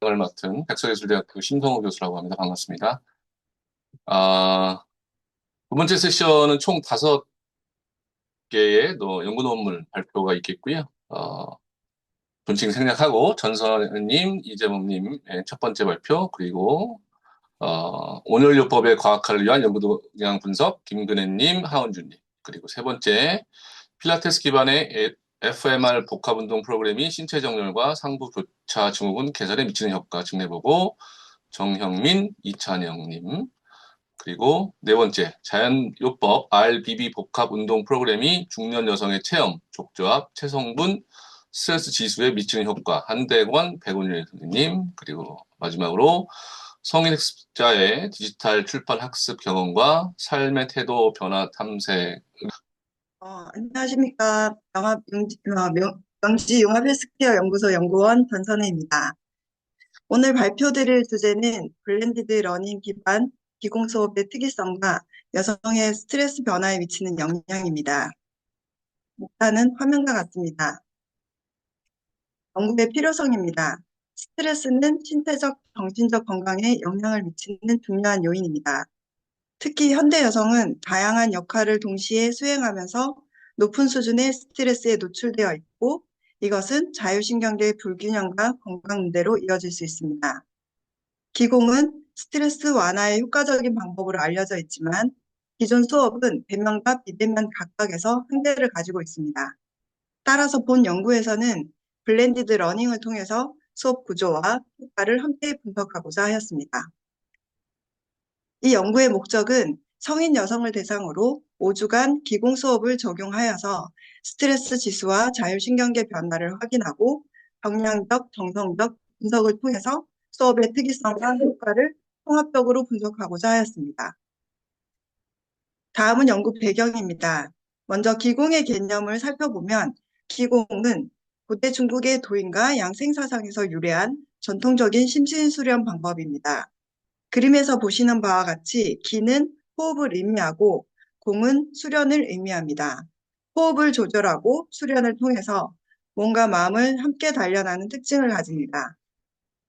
을 맡은 백서예술대학교 심성우 교수라고 합니다. 반갑습니다. 아, 두 번째 세션은 총 5개의 연구 논문 발표가 있겠고요. 존칭 생략하고 전선님, 이재범님의 첫 번째 발표, 그리고 온열요법의 과학화를 위한 연구 동향 분석, 김근혜님, 하은주님, 그리고 세 번째 필라테스 기반의 FMR 복합운동 프로그램이 신체 정렬과 상부 교차 증후군 개선에 미치는 효과 증례보고, 정형민, 이찬영님, 그리고 네 번째, 자연요법 RBB 복합 운동 프로그램이 중년 여성의 체형, 족저압, 체성분, 스트레스 지수에 미치는 효과, 한대권, 백운일 선생님, 그리고 마지막으로 성인 학습자의 디지털 출판 학습 경험과 삶의 태도 변화 탐색. 안녕하십니까. 명지 융합 헬스케어 연구소 연구원 전선혜입니다. 오늘 발표드릴 주제는 블렌디드 러닝 기반 기공 수업의 특이성과 여성의 스트레스 변화에 미치는 영향입니다. 목차는 화면과 같습니다. 연구의 필요성입니다. 스트레스는 신체적, 정신적 건강에 영향을 미치는 중요한 요인입니다. 특히 현대 여성은 다양한 역할을 동시에 수행하면서 높은 수준의 스트레스에 노출되어 있고, 이것은 자율신경계의 불균형과 건강 문제로 이어질 수 있습니다. 기공은 스트레스 완화에 효과적인 방법으로 알려져 있지만, 기존 수업은 대면과 비대면 각각에서 한계를 가지고 있습니다. 따라서 본 연구에서는 블렌디드 러닝을 통해서 수업 구조와 효과를 함께 분석하고자 하였습니다. 이 연구의 목적은 성인 여성을 대상으로 5주간 기공 수업을 적용하여서 스트레스 지수와 자율신경계 변화를 확인하고 경량적, 정성적 분석을 통해서 수업의 특이성과 효과를 통합적으로 분석하고자 하였습니다. 다음은 연구 배경입니다. 먼저 기공의 개념을 살펴보면 기공은 고대 중국의 도인과 양생사상에서 유래한 전통적인 심신수련 방법입니다. 그림에서 보시는 바와 같이 기는 호흡을 의미하고 공은 수련을 의미합니다. 호흡을 조절하고 수련을 통해서 몸과 마음을 함께 단련하는 특징을 가집니다.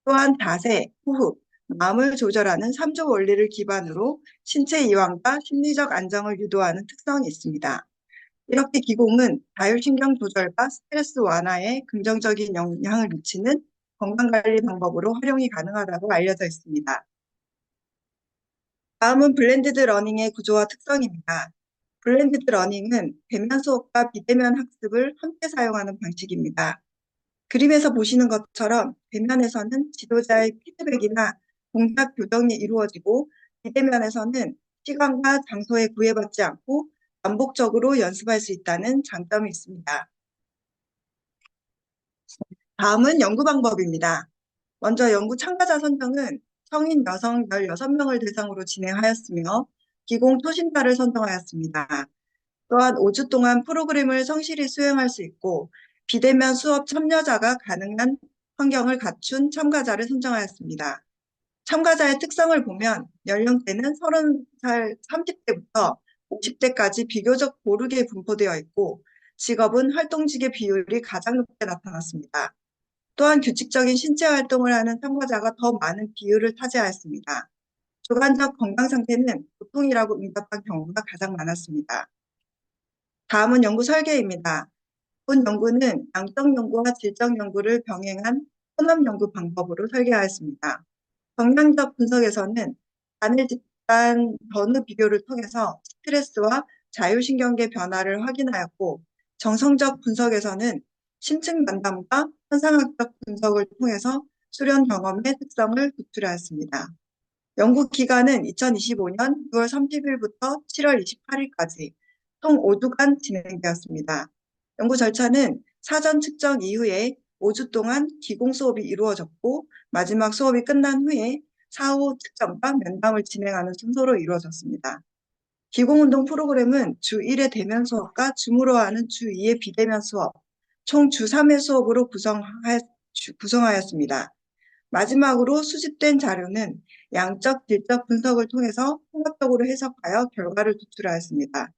또한 자세, 호흡, 마음을 조절하는 3조 원리를 기반으로 신체 이완과 심리적 안정을 유도하는 특성이 있습니다. 이렇게 기공은 자율신경 조절과 스트레스 완화에 긍정적인 영향을 미치는 건강관리 방법으로 활용이 가능하다고 알려져 있습니다. 다음은 블렌디드 러닝의 구조와 특성입니다. 블렌디드 러닝은 대면 수업과 비대면 학습을 함께 사용하는 방식입니다. 그림에서 보시는 것처럼 대면에서는 지도자의 피드백이나 동작 교정이 이루어지고 비대면에서는 시간과 장소에 구애받지 않고 반복적으로 연습할 수 있다는 장점이 있습니다. 다음은 연구 방법입니다. 먼저 연구 참가자 선정은 성인 여성 16명을 대상으로 진행하였으며 기공 초심자를 선정하였습니다. 또한 5주 동안 프로그램을 성실히 수행할 수 있고 비대면 수업 참여자가 가능한 환경을 갖춘 참가자를 선정하였습니다. 참가자의 특성을 보면 연령대는 30살 30대부터 50대까지 비교적 고르게 분포되어 있고 직업은 활동직의 비율이 가장 높게 나타났습니다. 또한 규칙적인 신체 활동을 하는 참가자가 더 많은 비율을 차지하였습니다. 주관적 건강 상태는 보통이라고 응답한 경우가 가장 많았습니다. 다음은 연구 설계입니다. 본 연구는 양적 연구와 질적 연구를 병행한 혼합 연구 방법으로 설계하였습니다. 정량적 분석에서는 단일 집단 변후 비교를 통해서 스트레스와 자율신경계 변화를 확인하였고, 정성적 분석에서는 심층 만담과 현상학적 분석을 통해서 수련 경험의 특성을 도출하였습니다. 연구 기간은 2025년 6월 30일부터 7월 28일까지 총 5주간 진행되었습니다. 연구 절차는 사전 측정 이후에 5주 동안 기공 수업이 이루어졌고 마지막 수업이 끝난 후에 사후 측정과 면담을 진행하는 순서로 이루어졌습니다. 기공운동 프로그램은 주 1회 대면 수업과 줌으로 하는 주 2회 비대면 수업, 총 주 3회 수업으로 구성하였습니다. 마지막으로 수집된 자료는 양적, 질적 분석을 통해서 통합적으로 해석하여 결과를 도출하였습니다.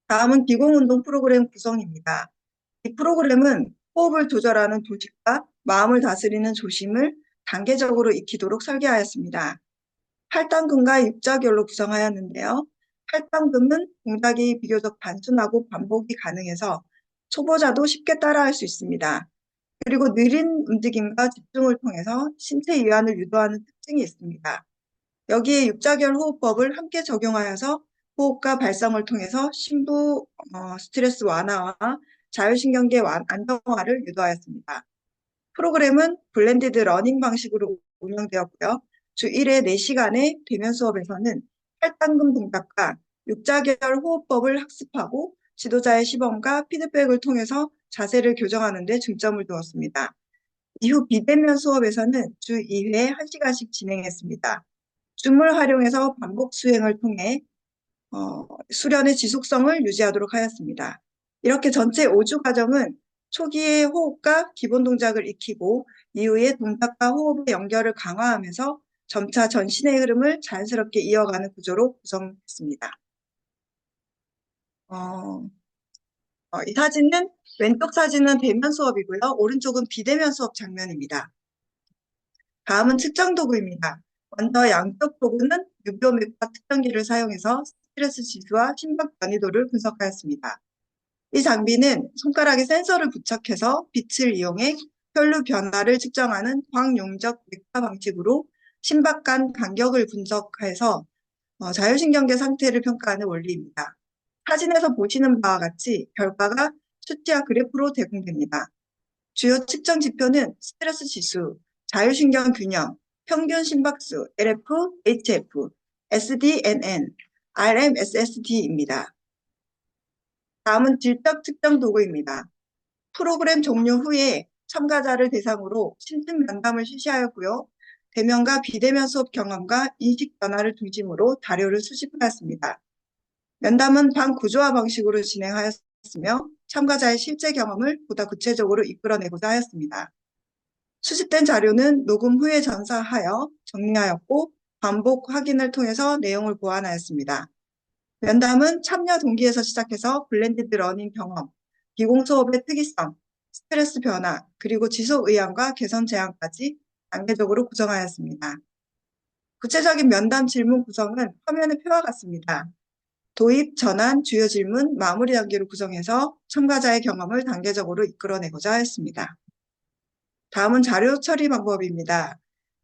다음은 기공운동 프로그램 구성입니다. 이 프로그램은 호흡을 조절하는 조직과 마음을 다스리는 조심을 단계적으로 익히도록 설계하였습니다. 8단금과 6자결로 구성하였는데요. 8단금은 동작이 비교적 단순하고 반복이 가능해서 초보자도 쉽게 따라할 수 있습니다. 그리고 느린 움직임과 집중을 통해서 신체 이완을 유도하는 특징이 있습니다. 여기에 육자결 호흡법을 함께 적용하여서 호흡과 발성을 통해서 심부 스트레스 완화와 자율신경계 안정화를 유도하였습니다. 프로그램은 블렌디드 러닝 방식으로 운영되었고요. 주 1회 4시간의 대면 수업에서는 8단금 동작과 육자결 호흡법을 학습하고 지도자의 시범과 피드백을 통해서 자세를 교정하는 데 중점을 두었습니다. 이후 비대면 수업에서는 주 2회 1시간씩 진행했습니다. 줌을 활용해서 반복 수행을 통해 수련의 지속성을 유지하도록 하였습니다. 이렇게 전체 5주 과정은 초기에 호흡과 기본 동작을 익히고 이후에 동작과 호흡의 연결을 강화하면서 점차 전신의 흐름을 자연스럽게 이어가는 구조로 구성했습니다. 이 사진은 왼쪽 사진은 대면 수업이고요. 오른쪽은 비대면 수업 장면입니다. 다음은 측정 도구입니다. 먼저 양쪽 도구는 유교맥박 측정기를 사용해서 스트레스 지수와 심박 변이도를 분석하였습니다. 이 장비는 손가락에 센서를 부착해서 빛을 이용해 혈류 변화를 측정하는 광용적 맥파 방식으로 심박 간 간격을 분석해서 자율신경계 상태를 평가하는 원리입니다. 사진에서 보시는 바와 같이 결과가 수치와 그래프로 제공됩니다. 주요 측정 지표는 스트레스 지수, 자율신경 균형, 평균 심박수, LF, HF, SDNN, RMSSD입니다. 다음은 질적 측정 도구입니다. 프로그램 종료 후에 참가자를 대상으로 심층 면담을 실시하였고요. 대면과 비대면 수업 경험과 인식 변화를 중심으로 자료를 수집하였습니다. 면담은 방 구조화 방식으로 진행하였으며 참가자의 실제 경험을 보다 구체적으로 이끌어내고자 하였습니다. 수집된 자료는 녹음 후에 전사하여 정리하였고 반복 확인을 통해서 내용을 보완하였습니다. 면담은 참여 동기에서 시작해서 블렌디드 러닝 경험, 기공 수업의 특이성, 스트레스 변화, 그리고 지속 의향과 개선 제한까지 단계적으로 구성하였습니다. 구체적인 면담 질문 구성은 화면의 표와 같습니다. 도입, 전환, 주요 질문, 마무리 단계로 구성해서 참가자의 경험을 단계적으로 이끌어내고자 하였습니다. 다음은 자료 처리 방법입니다.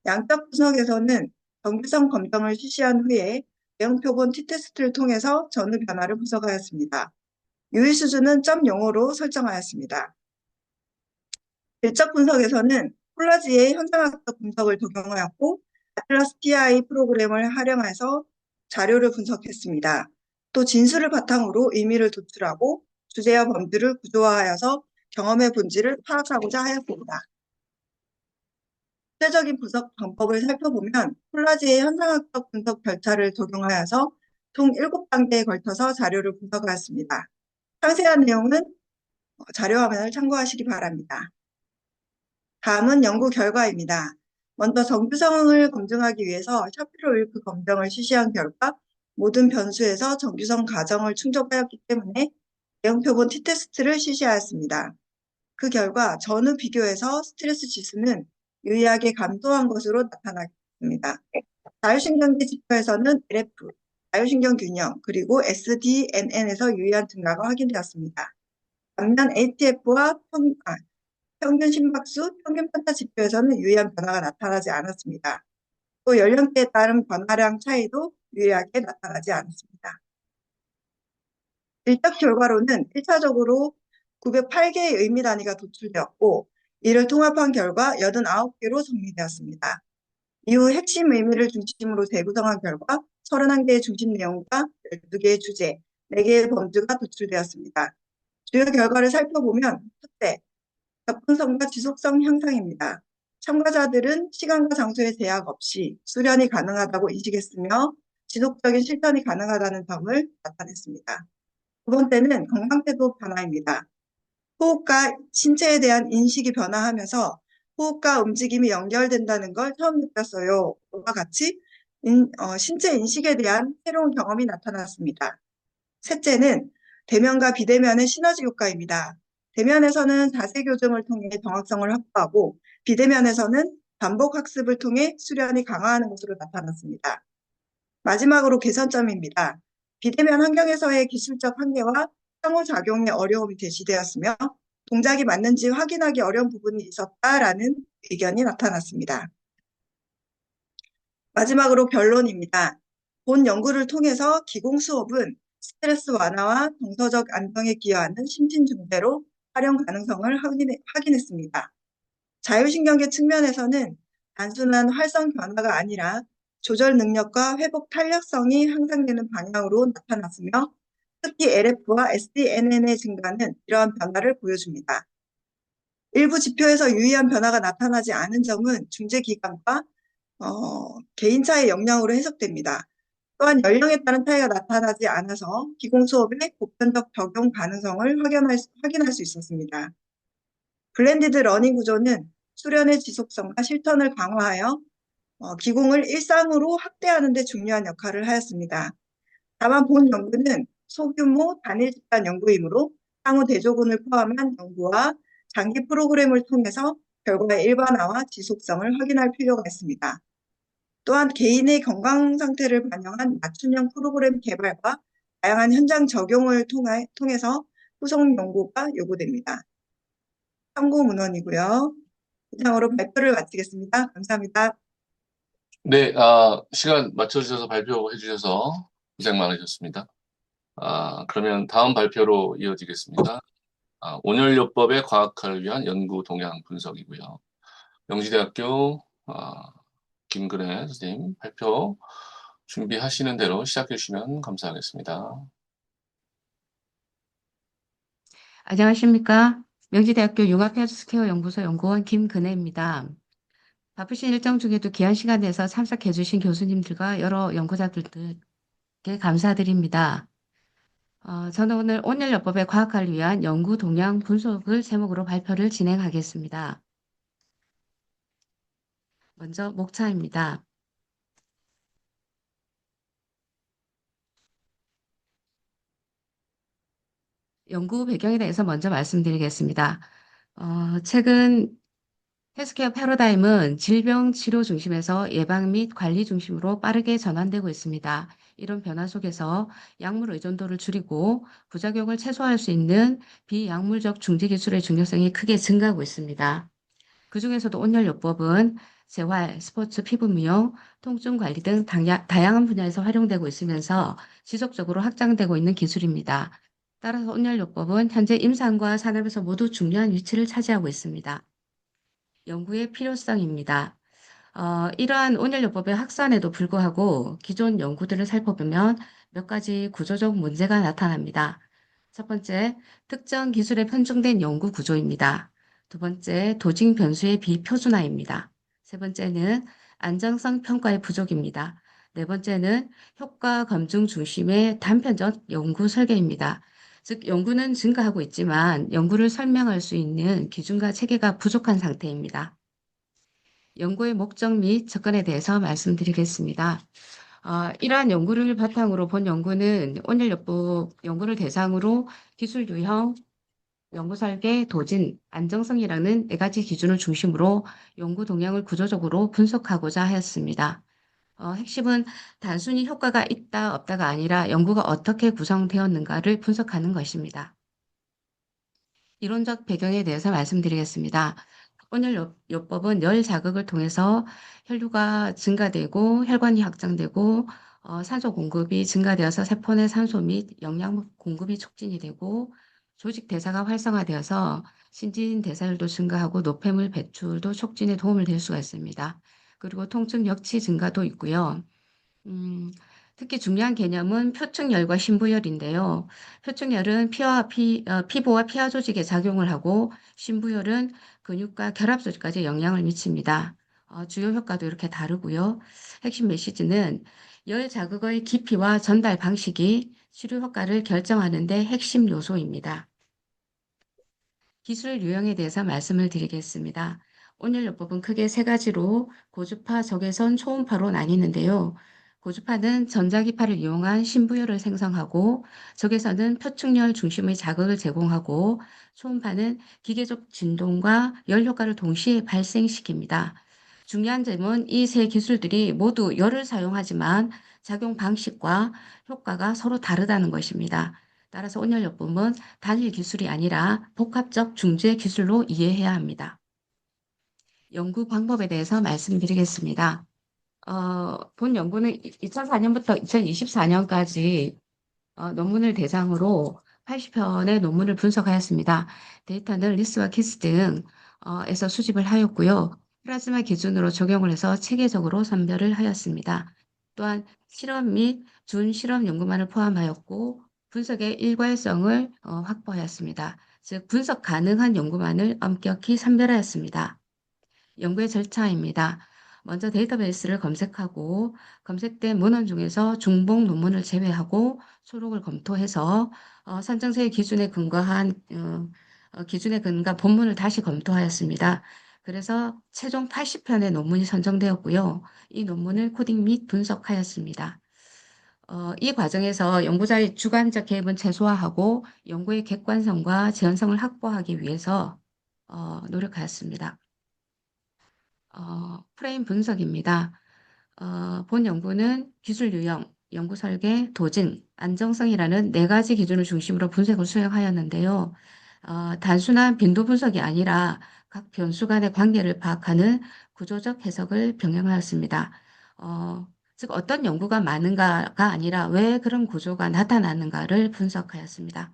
양적 분석에서는 정규성 검정을 실시한 후에 내용 표본 t테스트를 통해서 전후 변화를 분석하였습니다. 유의 수준은 0.05로 설정하였습니다. 질적 분석에서는 콜라지의 현상학적 분석을 적용하였고 아틀라스 TI 프로그램을 활용해서 자료를 분석했습니다. 또 진술을 바탕으로 의미를 도출하고 주제와 범주를 구조화하여서 경험의 본질을 파악하고자 하였습니다. 구체적인 분석 방법을 살펴보면 콜라지의 현상학적 분석 절차를 적용하여서 총 7단계에 걸쳐서 자료를 분석하였습니다. 상세한 내용은 자료 화면을 참고하시기 바랍니다. 다음은 연구 결과입니다. 먼저 정규성을 검증하기 위해서 샤피로-윌크 검정을 실시한 결과 모든 변수에서 정규성 가정을 충족하였기 때문에 내용 표본 t테스트를 실시하였습니다. 그 결과 전후 비교에서 스트레스 지수는 유의하게 감소한 것으로 나타났습니다. 자율신경계 지표에서는 LF, 자율신경 균형, 그리고 SDNN에서 유의한 증가가 확인되었습니다. 반면 ATF와 평균 심박수, 평균 편타 지표에서는 유의한 변화가 나타나지 않았습니다. 또 연령대에 따른 변화량 차이도 유의하게 나타나지 않았습니다. 질적 결과로는 1차적으로 908개의 의미 단위가 도출되었고 이를 통합한 결과 89개로 정리되었습니다. 이후 핵심 의미를 중심으로 재구성한 결과 31개의 중심 내용과 12개의 주제, 4개의 범주가 도출되었습니다. 주요 결과를 살펴보면 첫째, 접근성과 지속성 향상입니다. 참가자들은 시간과 장소의 제약 없이 수련이 가능하다고 인식했으며 지속적인 실천이 가능하다는 점을 나타냈습니다. 두 번째는 건강태도 변화입니다. 호흡과 신체에 대한 인식이 변화하면서 호흡과 움직임이 연결된다는 걸 처음 느꼈어요. 와 같이 신체 인식에 대한 새로운 경험이 나타났습니다. 셋째는 대면과 비대면의 시너지 효과입니다. 대면에서는 자세 교정을 통해 정확성을 확보하고 비대면에서는 반복 학습을 통해 수련이 강화하는 것으로 나타났습니다. 마지막으로 개선점입니다. 비대면 환경에서의 기술적 한계와 상호작용의 어려움이 제시되었으며 동작이 맞는지 확인하기 어려운 부분이 있었다라는 의견이 나타났습니다. 마지막으로 결론입니다. 본 연구를 통해서 기공 수업은 스트레스 완화와 정서적 안정에 기여하는 심신중대로 활용 가능성을 확인했습니다. 자율신경계 측면에서는 단순한 활성 변화가 아니라 조절 능력과 회복 탄력성이 향상되는 방향으로 나타났으며 특히 LF와 SDNN의 증가는 이러한 변화를 보여줍니다. 일부 지표에서 유의한 변화가 나타나지 않은 점은 중재기관과 개인차의 역량으로 해석됩니다. 또한 연령에 따른 차이가 나타나지 않아서 기공수업의 보편적 적용 가능성을 확인할 수 있었습니다. 블렌디드 러닝 구조는 수련의 지속성과 실천을 강화하여 기공을 일상으로 확대하는 데 중요한 역할을 하였습니다. 다만 본 연구는 소규모 단일 집단 연구이므로 상호 대조군을 포함한 연구와 장기 프로그램을 통해서 결과의 일반화와 지속성을 확인할 필요가 있습니다. 또한 개인의 건강 상태를 반영한 맞춤형 프로그램 개발과 다양한 현장 적용을 통해서 후속 연구가 요구됩니다. 참고 문헌이고요. 이상으로 발표를 마치겠습니다. 감사합니다. 네, 시간 맞춰주셔서 발표해 주셔서 고생 많으셨습니다. 그러면 다음 발표로 이어지겠습니다. 온열요법의 과학화를 위한 연구 동향 분석이고요. 명지대학교 김근혜 선생님 발표 준비하시는 대로 시작해 주시면 감사하겠습니다. 안녕하십니까. 명지대학교 융합헬스케어 연구소 연구원 김근혜입니다. 바쁘신 일정 중에도 귀한 시간 내서 참석해 주신 교수님들과 여러 연구자들께 감사드립니다. 저는 오늘 온열요법의 과학화를 위한 연구 동향 분석을 제목으로 발표를 진행하겠습니다. 먼저 목차입니다. 연구 배경에 대해서 먼저 말씀드리겠습니다. 최근 헬스케어 패러다임은 질병 치료 중심에서 예방 및 관리 중심으로 빠르게 전환되고 있습니다. 이런 변화 속에서 약물 의존도를 줄이고 부작용을 최소화할 수 있는 비약물적 중지 기술의 중요성이 크게 증가하고 있습니다. 그중에서도 온열요법은 재활, 스포츠, 피부 미용, 통증 관리 등 다양한 분야에서 활용되고 있으면서 지속적으로 확장되고 있는 기술입니다. 따라서 온열요법은 현재 임상과 산업에서 모두 중요한 위치를 차지하고 있습니다. 연구의 필요성입니다. 이러한 온열요법의 확산에도 불구하고 기존 연구들을 살펴보면 몇 가지 구조적 문제가 나타납니다. 첫 번째, 특정 기술에 편중된 연구 구조입니다. 두 번째, 도징 변수의 비표준화입니다. 세 번째는 안정성 평가의 부족입니다. 네 번째는 효과 검증 중심의 단편적 연구 설계입니다. 즉, 연구는 증가하고 있지만 연구를 설명할 수 있는 기준과 체계가 부족한 상태입니다. 연구의 목적 및 접근에 대해서 말씀드리겠습니다. 이러한 연구를 바탕으로 본 연구는 온열요법 연구를 대상으로 기술 유형, 연구 설계, 도진, 안정성이라는 네 가지 기준을 중심으로 연구 동향을 구조적으로 분석하고자 하였습니다. 핵심은 단순히 효과가 있다, 없다가 아니라 연구가 어떻게 구성되었는가를 분석하는 것입니다. 이론적 배경에 대해서 말씀드리겠습니다. 온열요법은 열 자극을 통해서 혈류가 증가되고 혈관이 확장되고 산소 공급이 증가되어서 세포 내 산소 및 영양 공급이 촉진이 되고 조직 대사가 활성화되어서 신진 대사율도 증가하고 노폐물 배출도 촉진에 도움을 될 수가 있습니다. 그리고 통증 역치 증가도 있고요. 특히 중요한 개념은 표층열과 신부열인데요. 표층열은 피부와 피하 조직에 작용을 하고 신부열은 근육과 결합 조직까지 영향을 미칩니다. 주요 효과도 이렇게 다르고요. 핵심 메시지는 열 자극의 깊이와 전달 방식이 치료 효과를 결정하는 데 핵심 요소입니다. 기술 유형에 대해서 말씀을 드리겠습니다. 온열요법은 크게 세 가지로 고주파, 적외선, 초음파로 나뉘는데요. 고주파는 전자기파를 이용한 신부열을 생성하고 적외선은 표층열 중심의 자극을 제공하고 초음파는 기계적 진동과 열 효과를 동시에 발생시킵니다. 중요한 점은 이 세 기술들이 모두 열을 사용하지만 작용 방식과 효과가 서로 다르다는 것입니다. 따라서 온열요법은 단일 기술이 아니라 복합적 중재 기술로 이해해야 합니다. 연구 방법에 대해서 말씀드리겠습니다. 본 연구는 2004년부터 2024년까지 논문을 대상으로 80편의 논문을 분석하였습니다. 데이터는 리스와 키스 등에서 수집을 하였고요. 플라즈마 기준으로 적용을 해서 체계적으로 선별을 하였습니다. 또한 실험 및 준실험 연구만을 포함하였고 분석의 일괄성을 확보하였습니다. 즉 분석 가능한 연구만을 엄격히 선별하였습니다. 연구의 절차입니다. 먼저 데이터베이스를 검색하고 검색된 문헌 중에서 중복 논문을 제외하고 초록을 검토해서 선정서의 기준에 근거한 본문을 다시 검토하였습니다. 그래서 최종 80편의 논문이 선정되었고요. 이 논문을 코딩 및 분석하였습니다. 이 과정에서 연구자의 주관적 개입은 최소화하고 연구의 객관성과 지연성을 확보하기 위해서 노력하였습니다. 프레임 분석입니다. 본 연구는 기술 유형, 연구 설계, 도진, 안정성이라는 네 가지 기준을 중심으로 분석을 수행하였는데요. 단순한 빈도 분석이 아니라 각 변수 간의 관계를 파악하는 구조적 해석을 병행하였습니다. 즉 어떤 연구가 많은가가 아니라 왜 그런 구조가 나타나는가를 분석하였습니다.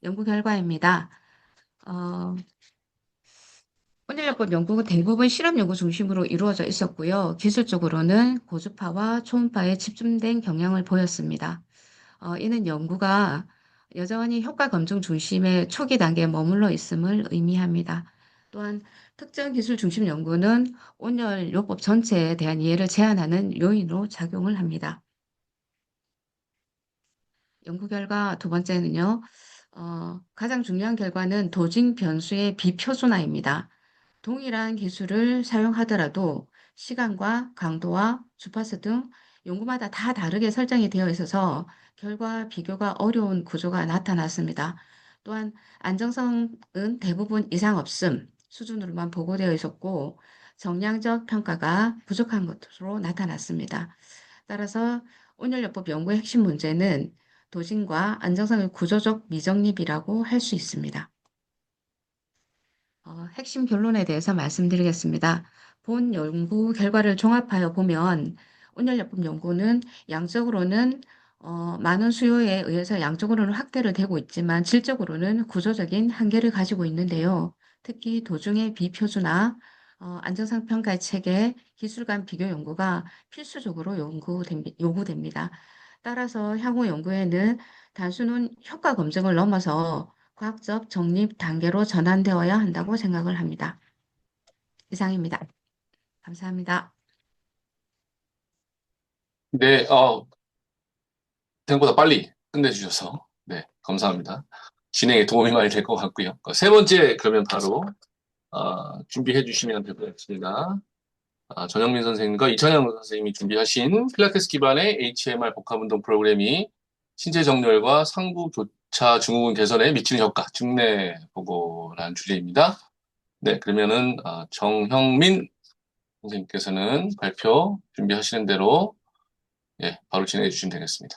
연구 결과입니다. 온열요법 연구는 대부분 실험 연구 중심으로 이루어져 있었고요. 기술적으로는 고주파와 초음파에 집중된 경향을 보였습니다. 이는 연구가 여전히 효과 검증 중심의 초기 단계에 머물러 있음을 의미합니다. 또한 특정 기술 중심 연구는 온열요법 전체에 대한 이해를 제한하는 요인으로 작용을 합니다. 연구 결과 두 번째는요. 가장 중요한 결과는 도징 변수의 비표준화입니다. 동일한 기술을 사용하더라도 시간과 강도와 주파수 등 연구마다 다 다르게 설정이 되어 있어서 결과 비교가 어려운 구조가 나타났습니다. 또한 안정성은 대부분 이상 없음 수준으로만 보고되어 있었고 정량적 평가가 부족한 것으로 나타났습니다. 따라서 온열요법 연구의 핵심 문제는 도진과 안정성의 구조적 미정립이라고 할 수 있습니다. 핵심 결론에 대해서 말씀드리겠습니다. 본 연구 결과를 종합하여 보면 온열요법 연구는 양적으로는 많은 수요에 의해서 양적으로는 확대를 되고 있지만 질적으로는 구조적인 한계를 가지고 있는데요. 특히 도중의 비표준화, 안정성 평가의 체계, 기술 간 비교 연구가 필수적으로 요구됩니다. 따라서 향후 연구에는 단순한 효과 검증을 넘어서 과학적 정립 단계로 전환되어야 한다고 생각을 합니다. 이상입니다. 감사합니다. 네, 생각보다 빨리 끝내주셔서, 네, 감사합니다. 진행에 도움이 많이 될 것 같고요. 세 번째, 그러면 바로, 준비해 주시면 될 것 같습니다. 전영민 선생님과 이찬영 선생님이 준비하신 필라테스 기반의 HMR 복합운동 프로그램이 신체 정렬과 상부 교차 증후군 개선에 미치는 효과, 증례 보고라는 주제입니다. 네, 그러면은, 정형민 선생님께서는 발표 준비하시는 대로, 예, 바로 진행해 주시면 되겠습니다.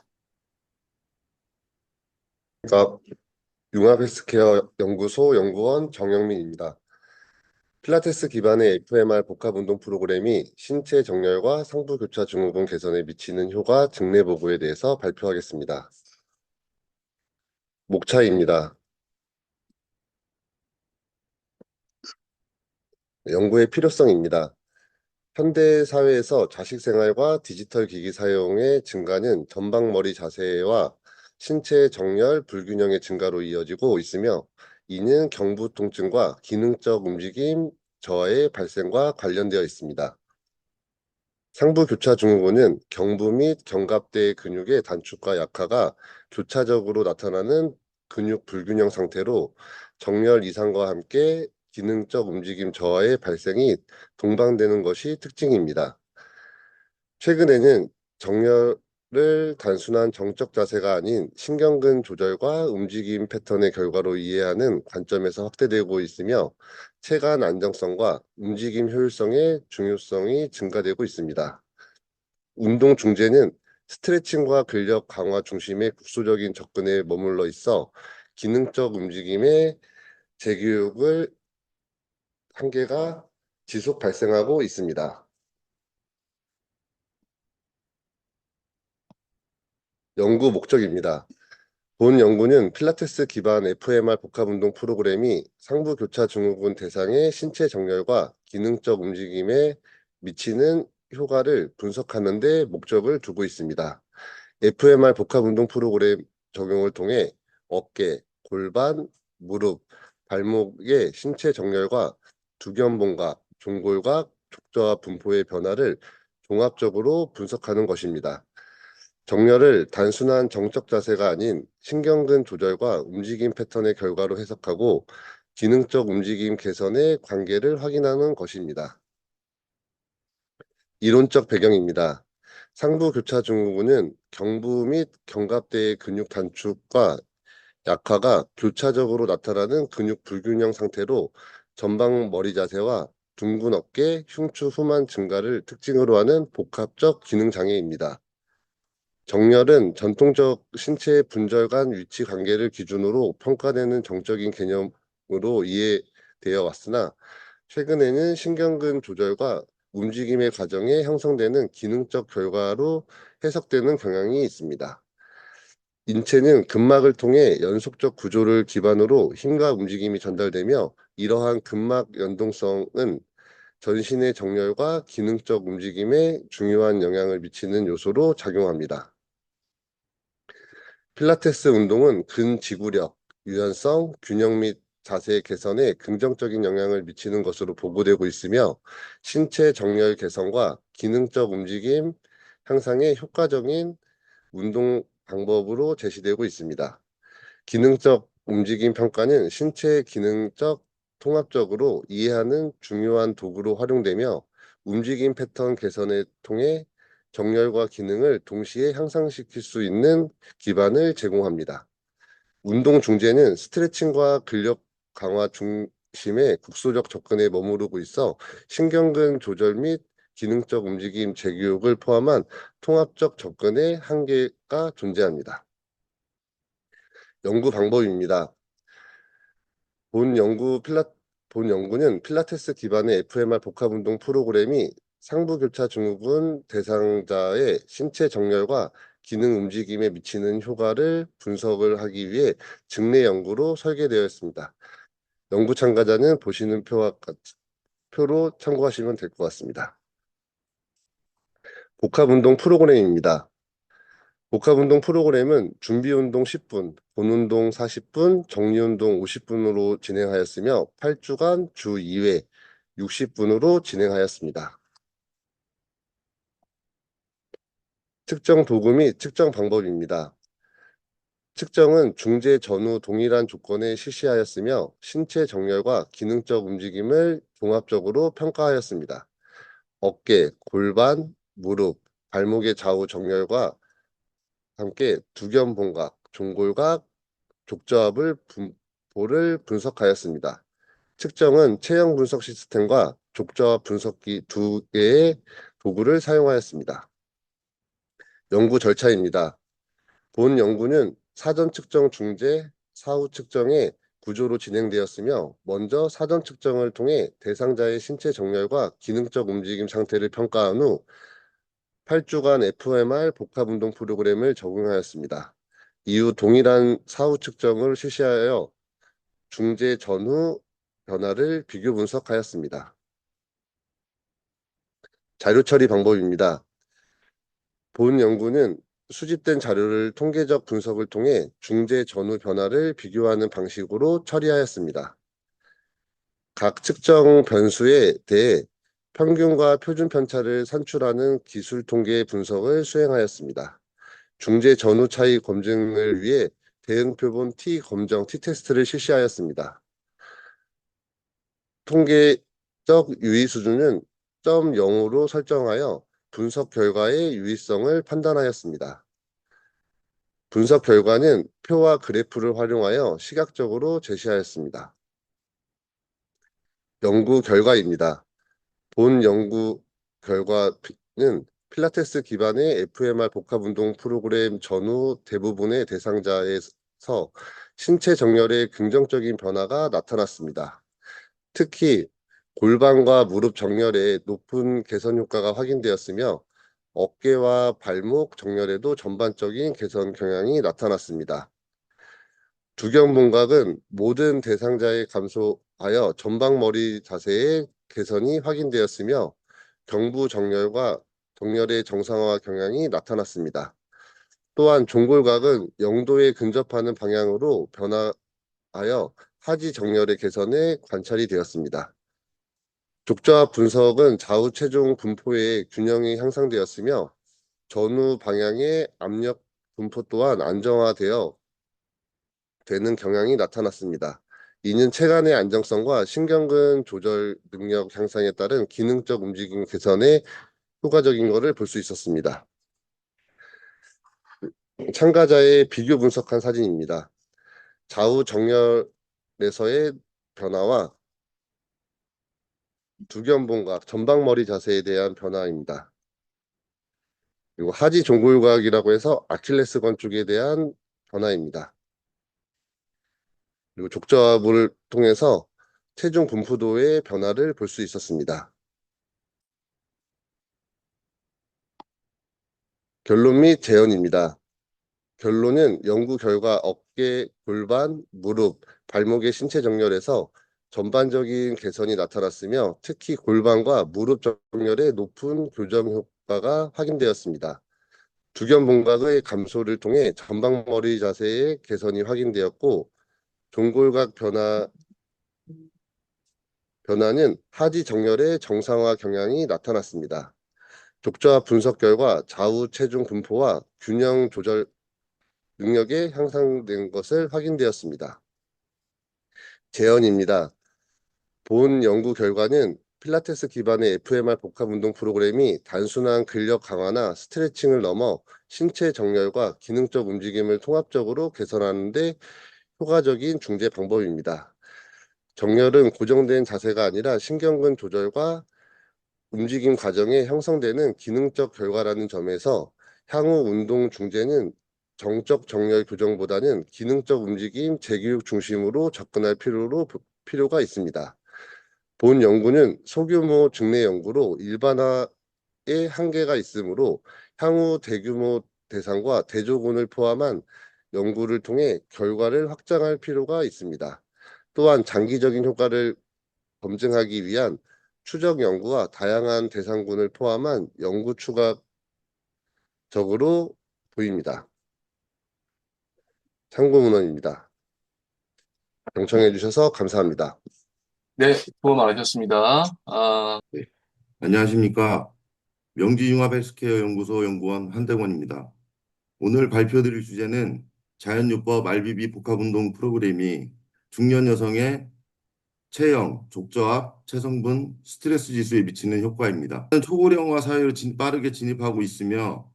융합헬스케어 연구소 연구원 정영민입니다. 필라테스 기반의 FMR 복합운동 프로그램이 신체 정렬과 상부 교차 증후군 개선에 미치는 효과 증례 보고에 대해서 발표하겠습니다. 목차입니다. 연구의 필요성입니다. 현대 사회에서 자식 생활과 디지털 기기 사용의 증가는 전방머리 자세와 신체 정렬 불균형의 증가로 이어지고 있으며 이는 경부 통증과 기능적 움직임 저하의 발생과 관련되어 있습니다. 상부 교차 증후군은 경부 및 견갑대 근육의 단축과 약화가 교차적으로 나타나는 근육 불균형 상태로 정렬 이상과 함께 기능적 움직임 저하의 발생이 동반되는 것이 특징입니다. 최근에는 정렬을 단순한 정적 자세가 아닌 신경근 조절과 움직임 패턴의 결과로 이해하는 관점에서 확대되고 있으며 체관 안정성과 움직임 효율성의 중요성이 증가되고 있습니다. 운동 중재는 스트레칭과 근력 강화 중심의 국소적인 접근에 머물러 있어 기능적 움직임의 재교육을 한계가 지속 발생하고 있습니다. 연구 목적입니다. 본 연구는 필라테스 기반 FMR 복합운동 프로그램이 상부 교차 증후군 대상의 신체 정렬과 기능적 움직임에 미치는 효과를 분석하는 데 목적을 두고 있습니다. FMR 복합운동 프로그램 적용을 통해 어깨, 골반, 무릎, 발목의 신체 정렬과 두견봉각, 종골각, 족저와 분포의 변화를 종합적으로 분석하는 것입니다. 정렬을 단순한 정적 자세가 아닌 신경근 조절과 움직임 패턴의 결과로 해석하고 기능적 움직임 개선의 관계를 확인하는 것입니다. 이론적 배경입니다. 상부 교차 증후군은 경부 및 견갑대의 근육 단축과 약화가 교차적으로 나타나는 근육 불균형 상태로 전방 머리 자세와 둥근 어깨, 흉추 후만 증가를 특징으로 하는 복합적 기능 장애입니다. 정렬은 전통적 신체 분절 간 위치 관계를 기준으로 평가되는 정적인 개념으로 이해되어 왔으나 최근에는 신경근 조절과 움직임의 과정에 형성되는 기능적 결과로 해석되는 경향이 있습니다. 인체는 근막을 통해 연속적 구조를 기반으로 힘과 움직임이 전달되며 이러한 근막 연동성은 전신의 정렬과 기능적 움직임에 중요한 영향을 미치는 요소로 작용합니다. 필라테스 운동은 근지구력, 유연성, 균형 및 자세 개선에 긍정적인 영향을 미치는 것으로 보고되고 있으며 신체 정렬 개선과 기능적 움직임 향상에 효과적인 운동 방법으로 제시되고 있습니다. 기능적 움직임 평가는 신체 기능적 통합적으로 이해하는 중요한 도구로 활용되며 움직임 패턴 개선을 통해 정렬과 기능을 동시에 향상시킬 수 있는 기반을 제공합니다. 운동 중재는 스트레칭과 근력 강화 중심의 국소적 접근에 머무르고 있어 신경근 조절 및 기능적 움직임 재교육을 포함한 통합적 접근의 한계가 존재합니다. 연구 방법입니다. 본 연구는 필라테스 기반의 FMR 복합운동 프로그램이 상부 교차 증후군 대상자의 신체 정렬과 기능 움직임에 미치는 효과를 분석을 하기 위해 증례 연구로 설계되었습니다. 연구 참가자는 보시는 표로 참고하시면 될 것 같습니다. 복합운동 프로그램입니다. 복합운동 프로그램은 준비운동 10분, 본운동 40분, 정리운동 50분으로 진행하였으며 8주간 주 2회 60분으로 진행하였습니다. 측정 도구 및 측정 방법입니다. 측정은 중재 전후 동일한 조건에 실시하였으며 신체 정렬과 기능적 움직임을 종합적으로 평가하였습니다. 어깨, 골반, 무릎, 발목의 좌우 정렬과 함께 두견봉각, 종골각, 족저압을 분포를 분석하였습니다. 측정은 체형 분석 시스템과 족저압 분석기 두 개의 도구를 사용하였습니다. 연구 절차입니다. 본 연구는 사전 측정 중재, 사후 측정의 구조로 진행되었으며 먼저 사전 측정을 통해 대상자의 신체 정렬과 기능적 움직임 상태를 평가한 후 8주간 FMR 복합운동 프로그램을 적용하였습니다. 이후 동일한 사후 측정을 실시하여 중재 전후 변화를 비교 분석하였습니다. 자료 처리 방법입니다. 본 연구는 수집된 자료를 통계적 분석을 통해 중재 전후 변화를 비교하는 방식으로 처리하였습니다. 각 측정 변수에 대해 평균과 표준 편차를 산출하는 기술 통계 분석을 수행하였습니다. 중재 전후 차이 검증을 위해 대응 표본 T 검정 T-테스트를 실시하였습니다. 통계적 유의 수준은 0.0으로 설정하여 분석 결과의 유의성을 판단하였습니다. 분석 결과는 표와 그래프를 활용하여 시각적으로 제시하였습니다. 연구 결과입니다. 본 연구 결과는 필라테스 기반의 FMR 복합운동 프로그램 전후 대부분의 대상자에서 신체 정렬의 긍정적인 변화가 나타났습니다. 특히 골반과 무릎 정렬에 높은 개선 효과가 확인되었으며 어깨와 발목 정렬에도 전반적인 개선 경향이 나타났습니다. 두경봉각은 모든 대상자에 감소하여 전방머리 자세의 개선이 확인되었으며 경부 정렬과 정렬의 정상화 경향이 나타났습니다. 또한 종골각은 0도에 근접하는 방향으로 변화하여 하지 정렬의 개선에 관찰이 되었습니다. 족저압 분석은 좌우 체중 분포의 균형이 향상되었으며 전후 방향의 압력 분포 또한 안정화되어 되는 경향이 나타났습니다. 이는 체간의 안정성과 신경근 조절 능력 향상에 따른 기능적 움직임 개선에 효과적인 것을 볼 수 있었습니다. 참가자의 비교 분석한 사진입니다. 좌우 정렬에서의 변화와 두견봉각, 전방머리 자세에 대한 변화입니다. 그리고 하지 종골각이라고 해서 아킬레스건 쪽에 대한 변화입니다. 그리고 족저압을 통해서 체중 분포도의 변화를 볼 수 있었습니다. 결론 및 제언입니다. 결론은 연구 결과 어깨, 골반, 무릎, 발목의 신체 정렬에서 전반적인 개선이 나타났으며 특히 골반과 무릎 정렬의 높은 교정 효과가 확인되었습니다. 두견봉각의 감소를 통해 전방머리 자세의 개선이 확인되었고 종골각 변화는 하지 정렬의 정상화 경향이 나타났습니다. 족저압 분석 결과 좌우 체중 분포와 균형 조절 능력이 향상된 것을 확인되었습니다. 제언입니다. 본 연구 결과는 필라테스 기반의 FMR 복합 운동 프로그램이 단순한 근력 강화나 스트레칭을 넘어 신체 정렬과 기능적 움직임을 통합적으로 개선하는 데 효과적인 중재 방법입니다. 정렬은 고정된 자세가 아니라 신경근 조절과 움직임 과정에 형성되는 기능적 결과라는 점에서 향후 운동 중재는 정적 정렬 교정보다는 기능적 움직임 재교육 중심으로 접근할 필요가 있습니다. 본 연구는 소규모 증례 연구로 일반화에 한계가 있으므로 향후 대규모 대상과 대조군을 포함한 연구를 통해 결과를 확장할 필요가 있습니다. 또한 장기적인 효과를 검증하기 위한 추적 연구와 다양한 대상군을 포함한 연구 추가적으로 보입니다. 참고 문헌입니다. 경청해 주셔서 감사합니다. 네, 수고 많으셨습니다. 안녕하십니까. 명지융합헬스케어 연구소 연구원 한대권입니다. 오늘 발표드릴 주제는 자연요법 RBB 복합운동 프로그램이 중년 여성의 체형, 족저압, 체성분, 스트레스 지수에 미치는 효과입니다. 초고령화 사회로 빠르게 진입하고 있으며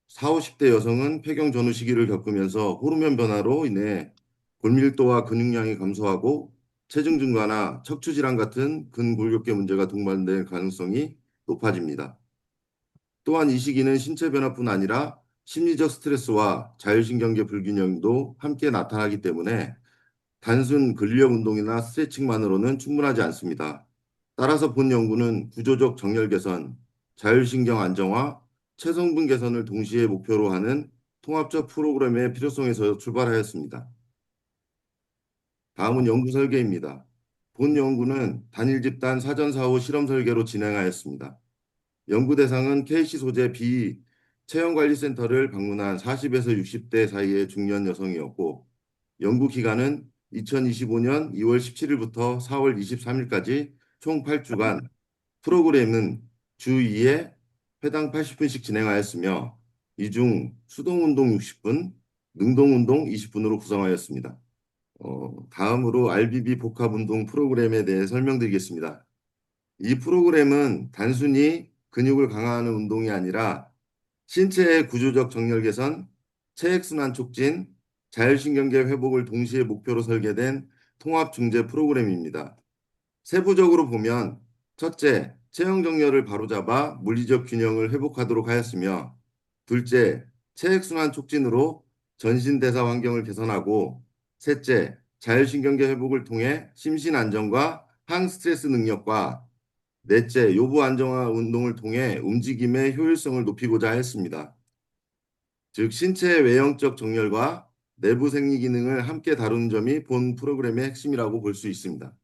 40, 50대 여성은 폐경 전후 시기를 겪으면서 호르몬 변화로 인해 골밀도와 근육량이 감소하고 체중 증가나 척추 질환 같은 근골격계 문제가 동반될 가능성이 높아집니다. 또한 이 시기는 신체 변화뿐 아니라 심리적 스트레스와 자율신경계 불균형도 함께 나타나기 때문에 단순 근력 운동이나 스트레칭만으로는 충분하지 않습니다. 따라서 본 연구는 구조적 정렬 개선, 자율신경 안정화, 체성분 개선을 동시에 목표로 하는 통합적 프로그램의 필요성에서 출발하였습니다. 다음은 연구 설계입니다. 본 연구는 단일 집단 사전 사후 실험 설계로 진행하였습니다. 연구 대상은 KC 소재 B 체형관리센터를 방문한 40에서 60대 사이의 중년 여성이었고 연구 기간은 2025년 2월 17일부터 4월 23일까지 총 8주간 프로그램은 주 2회 회당 80분씩 진행하였으며 이 중 수동운동 60분, 능동운동 20분으로 구성하였습니다. 다음으로 RBB 복합운동 프로그램에 대해 설명드리겠습니다. 이 프로그램은 단순히 근육을 강화하는 운동이 아니라 신체의 구조적 정렬 개선, 체액순환 촉진, 자율신경계 회복을 동시에 목표로 설계된 통합 중재 프로그램입니다. 세부적으로 보면 첫째, 체형 정렬을 바로잡아 물리적 균형을 회복하도록 하였으며 둘째, 체액순환 촉진으로 전신대사 환경을 개선하고 셋째, 자율신경계 회복을 통해 심신 안정과 항스트레스 능력과 넷째, 요부 안정화 운동을 통해 움직임의 효율성을 높이고자 하였습니다. 즉, 신체의 외형적 정렬과 내부 생리 기능을 함께 다루는 점이 본 프로그램의 핵심이라고 볼 수 있습니다.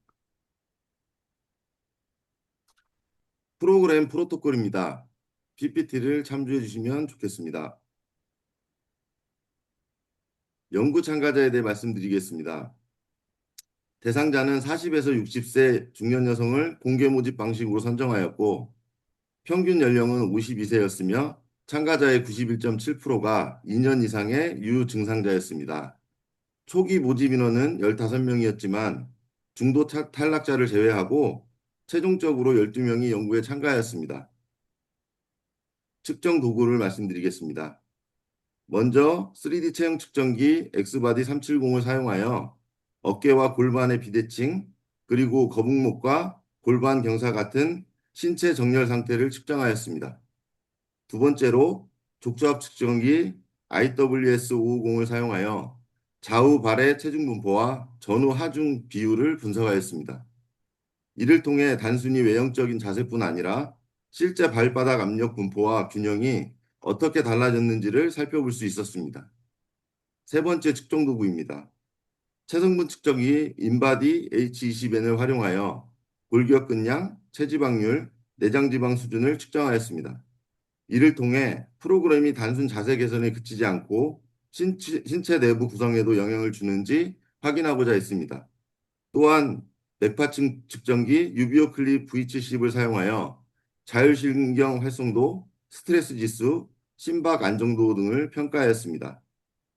프로그램 프로토콜입니다. PPT를 참조해 주시면 좋겠습니다. 연구 참가자에 대해 말씀드리겠습니다. 대상자는 40에서 60세 중년 여성을 공개 모집 방식으로 선정하였고 평균 연령은 52세였으며 참가자의 91.7%가 2년 이상의 유증상자였습니다. 초기 모집 인원은 15명이었지만 중도 탈락자를 제외하고 최종적으로 12명이 연구에 참가하였습니다. 측정 도구를 말씀드리겠습니다. 먼저 3D 체형 측정기 엑스바디 370을 사용하여 어깨와 골반의 비대칭 그리고 거북목과 골반 경사 같은 신체 정렬 상태를 측정하였습니다. 두 번째로 족저압 측정기 IWS-550을 사용하여 좌우 발의 체중 분포와 전후 하중 비율을 분석하였습니다. 이를 통해 단순히 외형적인 자세뿐 아니라 실제 발바닥 압력 분포와 균형이 어떻게 달라졌는지를 살펴볼 수 있었습니다. 세 번째 측정 도구입니다. 체성분 측정기 인바디 H20N을 활용하여 골격근량, 체지방률, 내장지방 수준을 측정하였습니다. 이를 통해 프로그램이 단순 자세 개선에 그치지 않고 신체 내부 구성에도 영향을 주는지 확인하고자 했습니다. 또한 맥파층 측정기 유비오 클립 V70을 사용하여 자율신경 활성도, 스트레스 지수, 심박 안정도 등을 평가하였습니다.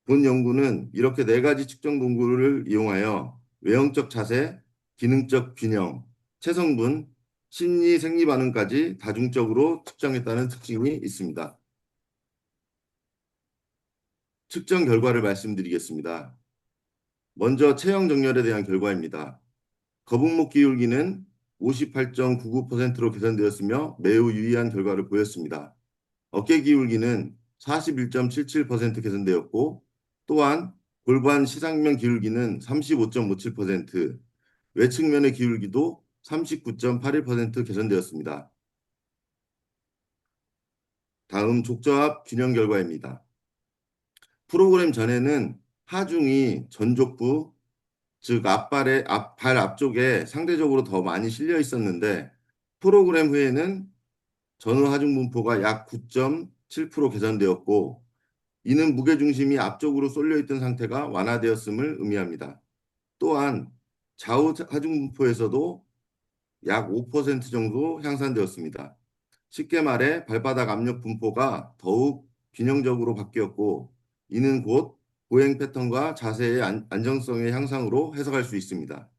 본 연구는 이렇게 4가지 측정 도구를 이용하여 외형적 자세, 기능적 균형, 체성분, 심리 생리 반응까지 다중적으로 측정했다는 특징이 있습니다. 측정 결과를 말씀드리겠습니다. 먼저 체형 정렬에 대한 결과입니다. 거북목 기울기는 58.99%로 개선되었으며 매우 유의한 결과를 보였습니다. 어깨 기울기는 41.77% 개선되었고 또한 골반 시상면 기울기는 35.57%, 외측면의 기울기도 39.81% 개선되었습니다. 다음 족저압 균형 결과입니다. 프로그램 전에는 하중이 전족부, 즉 발 앞쪽에 상대적으로 더 많이 실려 있었는데 프로그램 후에는 전후 하중 분포가 약 9.7% 개선되었고 이는 무게중심이 앞쪽으로 쏠려 있던 상태가 완화되었음을 의미합니다. 또한 좌우 하중 분포에서도 약 5% 정도 향상되었습니다. 쉽게 말해 발바닥 압력 분포가 더욱 균형적으로 바뀌었고 이는 곧 보행 패턴과 자세의 안정성의 향상으로 해석할 수 있습니다.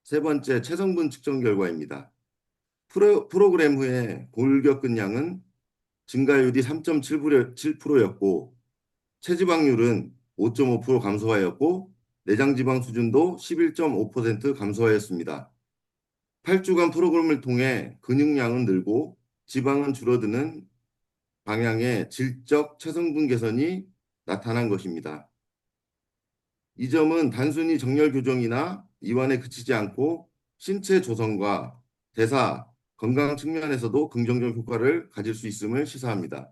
세 번째, 체성분 측정 결과입니다. 프로그램 후에 골격근량은 증가율이 3.7%였고 체지방률은 5.5% 감소하였고 내장지방 수준도 11.5% 감소하였습니다. 8주간 프로그램을 통해 근육량은 늘고 지방은 줄어드는 방향의 질적 체성분 개선이 나타난 것입니다. 이 점은 단순히 정렬 교정이나 이완에 그치지 않고 신체 조성과 대사, 건강 측면에서도 긍정적 효과를 가질 수 있음을 시사합니다.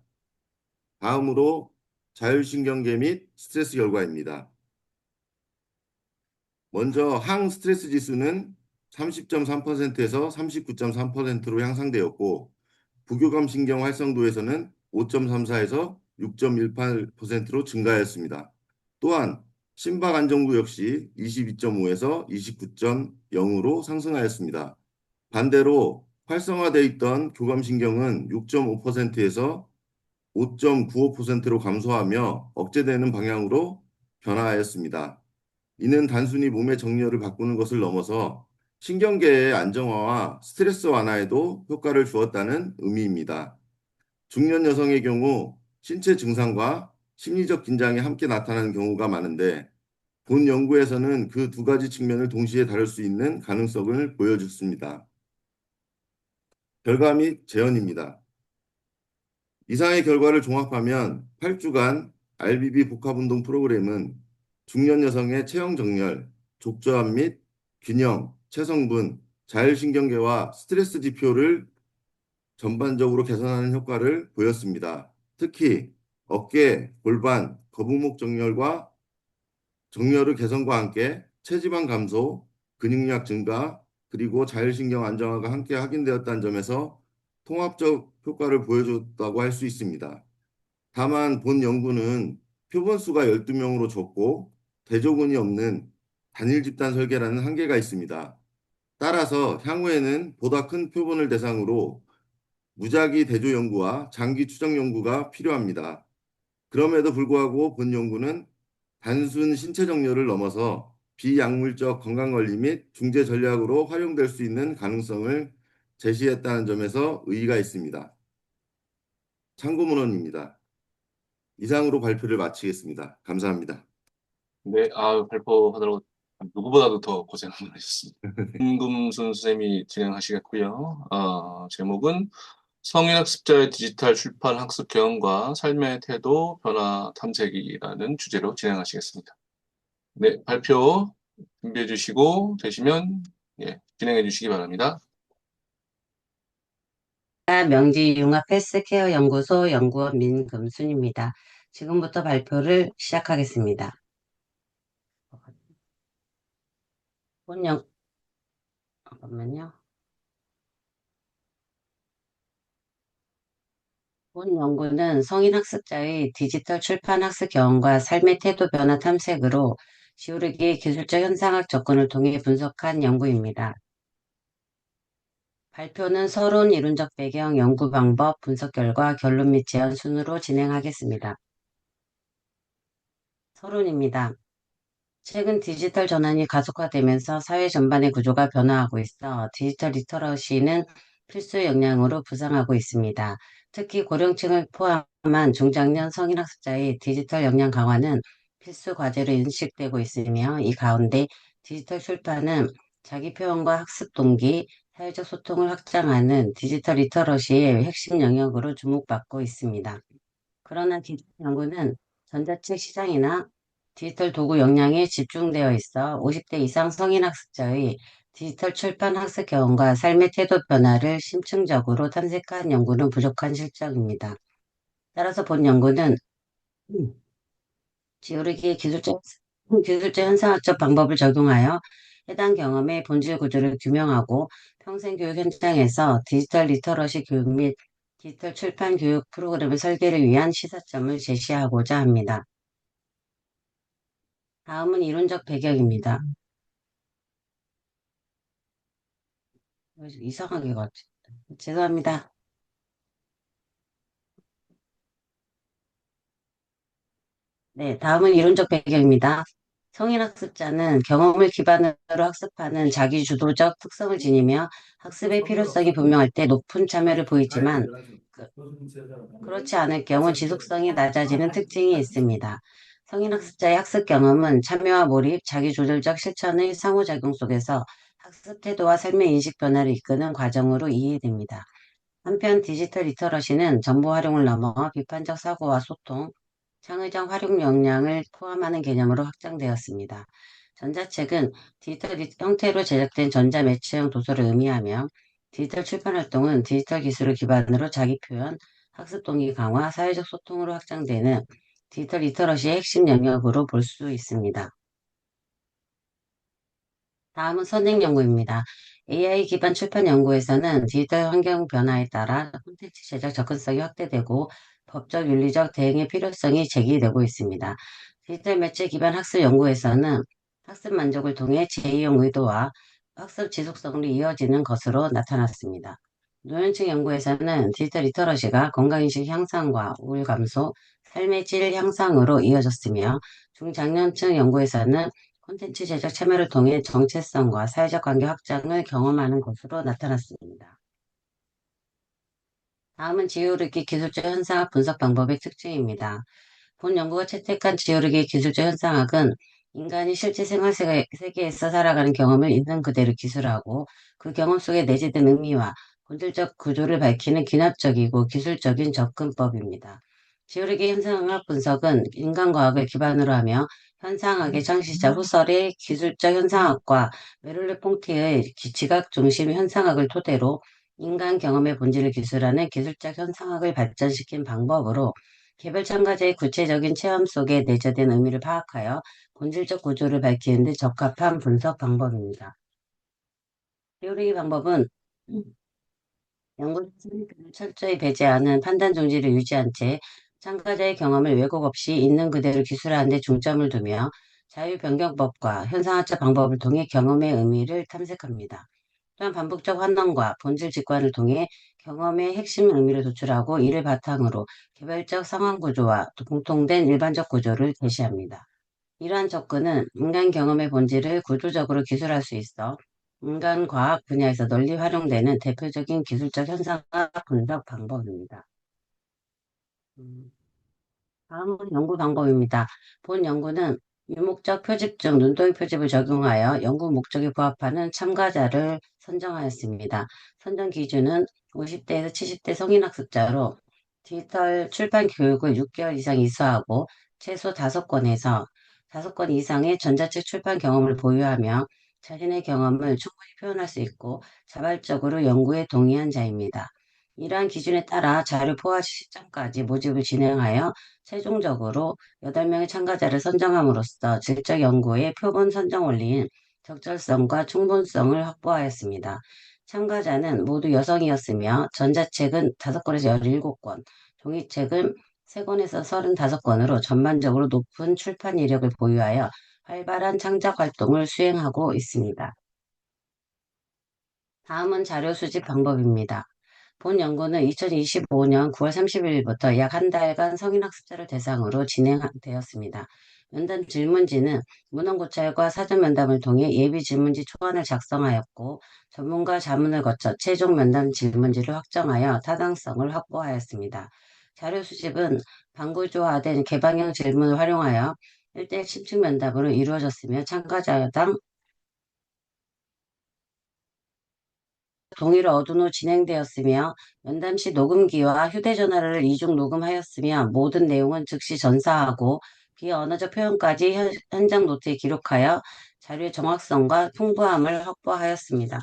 다음으로 자율신경계 및 스트레스 결과입니다. 먼저 항스트레스 지수는 30.3%에서 39.3%로 향상되었고 부교감 신경 활성도에서는 5.34에서 6.18%로 증가하였습니다. 또한 심박 안정도 역시 22.5에서 29.0으로 상승하였습니다. 반대로 활성화되어 있던 교감신경은 6.5%에서 5.95%로 감소하며 억제되는 방향으로 변화하였습니다. 이는 단순히 몸의 정렬을 바꾸는 것을 넘어서 신경계의 안정화와 스트레스 완화에도 효과를 주었다는 의미입니다. 중년 여성의 경우 신체 증상과 심리적 긴장이 함께 나타나는 경우가 많은데 본 연구에서는 그 두 가지 측면을 동시에 다룰 수 있는 가능성을 보여줬습니다. 결과 및 재현입니다. 이상의 결과를 종합하면 8주간 RBB 복합운동 프로그램은 중년 여성의 체형 정렬, 족저함 및 균형, 체성분, 자율신경계와 스트레스 지표를 전반적으로 개선하는 효과를 보였습니다. 특히 어깨, 골반, 거북목 정렬의 개선과 함께 체지방 감소, 근육량 증가, 그리고 자율신경 안정화가 함께 확인되었다는 점에서 통합적 효과를 보여줬다고 할 수 있습니다. 다만 본 연구는 표본 수가 12명으로 적고 대조군이 없는 단일 집단 설계라는 한계가 있습니다. 따라서 향후에는 보다 큰 표본을 대상으로 무작위 대조 연구와 장기 추적 연구가 필요합니다. 그럼에도 불구하고 본 연구는 단순 신체 정렬을 넘어서 비약물적 건강관리 및 중재 전략으로 활용될 수 있는 가능성을 제시했다는 점에서 의의가 있습니다. 참고문헌입니다. 이상으로 발표를 마치겠습니다. 감사합니다. 네, 발표하느라고 누구보다도 더 고생 많으셨습니다. 김금순 선생님이 진행하시겠고요. 제목은 성인학습자의 디지털 출판 학습 경험과 삶의 태도 변화 탐색이라는 주제로 진행하시겠습니다. 네, 발표 준비해 주시고 되시면 진행해 주시기 바랍니다. 명지융합 헬스케어 연구소 연구원 민금순입니다. 지금부터 발표를 시작하겠습니다. 잠깐만요. 본 연구는 성인 학습자의 디지털 출판 학습 경험과 삶의 태도 변화 탐색으로 지우르기의 기술적 현상학 접근을 통해 분석한 연구입니다. 발표는 서론, 이론적 배경, 연구 방법, 분석 결과, 결론 및 제안 순으로 진행하겠습니다. 서론입니다. 최근 디지털 전환이 가속화되면서 사회 전반의 구조가 변화하고 있어 디지털 리터러시는 필수 역량으로 부상하고 있습니다. 특히 고령층을 포함한 중장년 성인 학습자의 디지털 역량 강화는 필수 과제로 인식되고 있으며 이 가운데 디지털 출판은 자기 표현과 학습 동기, 사회적 소통을 확장하는 디지털 리터러시의 핵심 영역으로 주목받고 있습니다. 그러나 디지털 연구는 전자책 시장이나 디지털 도구 역량에 집중되어 있어 50대 이상 성인 학습자의 디지털 출판 학습 경험과 삶의 태도 변화를 심층적으로 탐색한 연구는 부족한 실정입니다. 따라서 본 연구는 지우르기의 기술적 현상학적 방법을 적용하여 해당 경험의 본질 구조를 규명하고 평생교육 현장에서 디지털 리터러시 교육 및 디지털 출판 교육 프로그램의 설계를 위한 시사점을 제시하고자 합니다. 다음은 이론적 배경입니다. 이상하게 갔지. 죄송합니다. 네, 다음은 이론적 배경입니다. 성인학습자는 경험을 기반으로 학습하는 자기주도적 특성을 지니며 학습의 필요성이 분명할 때 높은 참여를 보이지만 그렇지 않을 경우 지속성이 낮아지는 특징이 있습니다. 성인학습자의 학습 경험은 참여와 몰입, 자기조절적 실천의 상호작용 속에서 학습 태도와 삶의 인식 변화를 이끄는 과정으로 이해됩니다. 한편 디지털 리터러시는 정보 활용을 넘어 비판적 사고와 소통, 창의적 활용 역량을 포함하는 개념으로 확장되었습니다. 전자책은 디지털 형태로 제작된 전자매체형 도서를 의미하며 디지털 출판 활동은 디지털 기술을 기반으로 자기 표현, 학습 동기 강화, 사회적 소통으로 확장되는 디지털 리터러시의 핵심 영역으로 볼 수 있습니다. 다음은 선행 연구입니다. AI 기반 출판 연구에서는 디지털 환경 변화에 따라 콘텐츠 제작 접근성이 확대되고 법적 윤리적 대응의 필요성이 제기되고 있습니다. 디지털 매체 기반 학습 연구에서는 학습 만족을 통해 재이용 의도와 학습 지속성으로 이어지는 것으로 나타났습니다. 노년층 연구에서는 디지털 리터러시가 건강인식 향상과 우울 감소, 삶의 질 향상으로 이어졌으며 중장년층 연구에서는 콘텐츠 제작 참여를 통해 정체성과 사회적 관계 확장을 경험하는 것으로 나타났습니다. 다음은 지오르기 기술적 현상학 분석 방법의 특징입니다. 본 연구가 채택한 지오르기의 기술적 현상학은 인간이 실제 생활 세계에서 살아가는 경험을 있는 그대로 기술하고 그 경험 속에 내재된 의미와 본질적 구조를 밝히는 귀납적이고 기술적인 접근법입니다. 지오르기 현상학 분석은 인간과학을 기반으로 하며 현상학의 창시자 후설의 기술적 현상학과 메를르 퐁티의 지각 중심 현상학을 토대로 인간 경험의 본질을 기술하는 기술적 현상학을 발전시킨 방법으로 개별 참가자의 구체적인 체험 속에 내재된 의미를 파악하여 본질적 구조를 밝히는 데 적합한 분석 방법입니다. 테오리 방법은 연구 선생님을 철저히 배제하는 판단 중지를 유지한 채 참가자의 경험을 왜곡 없이 있는 그대로 기술하는 데 중점을 두며 자유변경법과 현상학적 방법을 통해 경험의 의미를 탐색합니다. 또한 반복적 환원과 본질 직관을 통해 경험의 핵심 의미를 도출하고 이를 바탕으로 개별적 상황 구조와 공통된 일반적 구조를 제시합니다. 이러한 접근은 인간 경험의 본질을 구조적으로 기술할 수 있어 인간 과학 분야에서 널리 활용되는 대표적인 기술적 현상학 분석 방법입니다. 다음은 연구 방법입니다. 본 연구는 유목적 표집중 눈동이 표집을 적용하여 연구 목적에 부합하는 참가자를 선정하였습니다. 선정 기준은 50대에서 70대 성인 학습자로 디지털 출판 교육을 6개월 이상 이수하고 최소 5권 이상의 전자책 출판 경험을 보유하며 자신의 경험을 충분히 표현할 수 있고 자발적으로 연구에 동의한 자입니다. 이러한 기준에 따라 자료 포화 시점까지 모집을 진행하여 최종적으로 8명의 참가자를 선정함으로써 질적 연구의 표본 선정 원리인 적절성과 충분성을 확보하였습니다. 참가자는 모두 여성이었으며 전자책은 5권에서 17권, 종이책은 3권에서 35권으로 전반적으로 높은 출판 이력을 보유하여 활발한 창작 활동을 수행하고 있습니다. 다음은 자료 수집 방법입니다. 본 연구는 2025년 9월 30일부터 약 한 달간 성인 학습자를 대상으로 진행되었습니다. 면담 질문지는 문헌고찰과 사전 면담을 통해 예비 질문지 초안을 작성하였고 전문가 자문을 거쳐 최종 면담 질문지를 확정하여 타당성을 확보하였습니다. 자료 수집은 방구조화된 개방형 질문을 활용하여 1대1 심층 면담으로 이루어졌으며 참가자당 동의를 얻은 후 진행되었으며 면담 시 녹음기와 휴대전화를 이중 녹음하였으며 모든 내용은 즉시 전사하고 비언어적 표현까지 현장 노트에 기록하여 자료의 정확성과 풍부함을 확보하였습니다.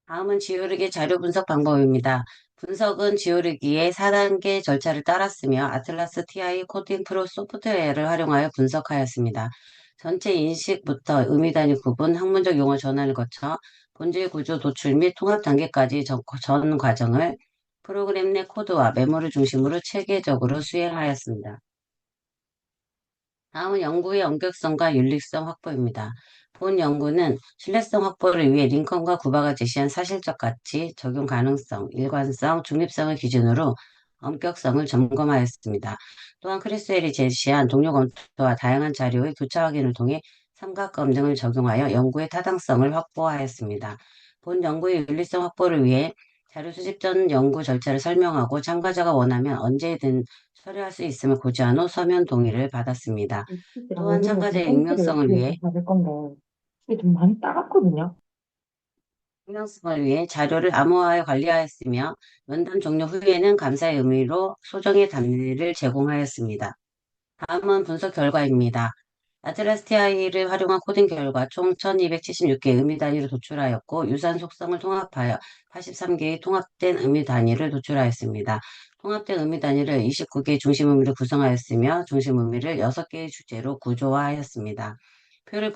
다음은 지오르기 자료 분석 방법입니다. 분석은 지오르기의 4단계 절차를 따랐으며 아틀라스 TI 코딩 프로 소프트웨어를 활용하여 분석하였습니다. 전체 인식부터 의미 단위 구분, 학문적 용어 전환을 거쳐 본질 구조 도출 및 통합 단계까지 전 과정을 프로그램 내 코드와 메모를 중심으로 체계적으로 수행하였습니다. 다음은 연구의 엄격성과 윤리성 확보입니다. 본 연구는 신뢰성 확보를 위해 링컨과 구바가 제시한 사실적 가치, 적용 가능성, 일관성, 중립성을 기준으로 엄격성을 점검하였습니다. 또한 크리스웰이 제시한 동료 검토와 다양한 자료의 교차 확인을 통해 삼각검 등을 적용하여 연구의 타당성을 확보하였습니다. 본 연구의 윤리성 확보를 위해 자료 수집 전 연구 절차를 설명하고 참가자가 원하면 언제든 처리할 수 있음을 고지한 후 서면 동의를 받았습니다. 또한 참가자의 익명성을 위해 받을 건데 이게 좀 많이 따갑거든요. 익명성을 위해 자료를 암호화해 관리하였으며 면담 종료 후에는 감사의 의미로 소정의 답례를 제공하였습니다. 다음은 분석 결과입니다. 아틀라스 TI를 활용한 코딩 결과 총 1276개의 의미 단위를 도출하였고 유사한 속성을 통합하여 83개의 통합된 의미 단위를 도출하였습니다. 통합된 의미 단위를 29개의 중심 의미로 구성하였으며 중심 의미를 6개의 주제로 구조화하였습니다. 표를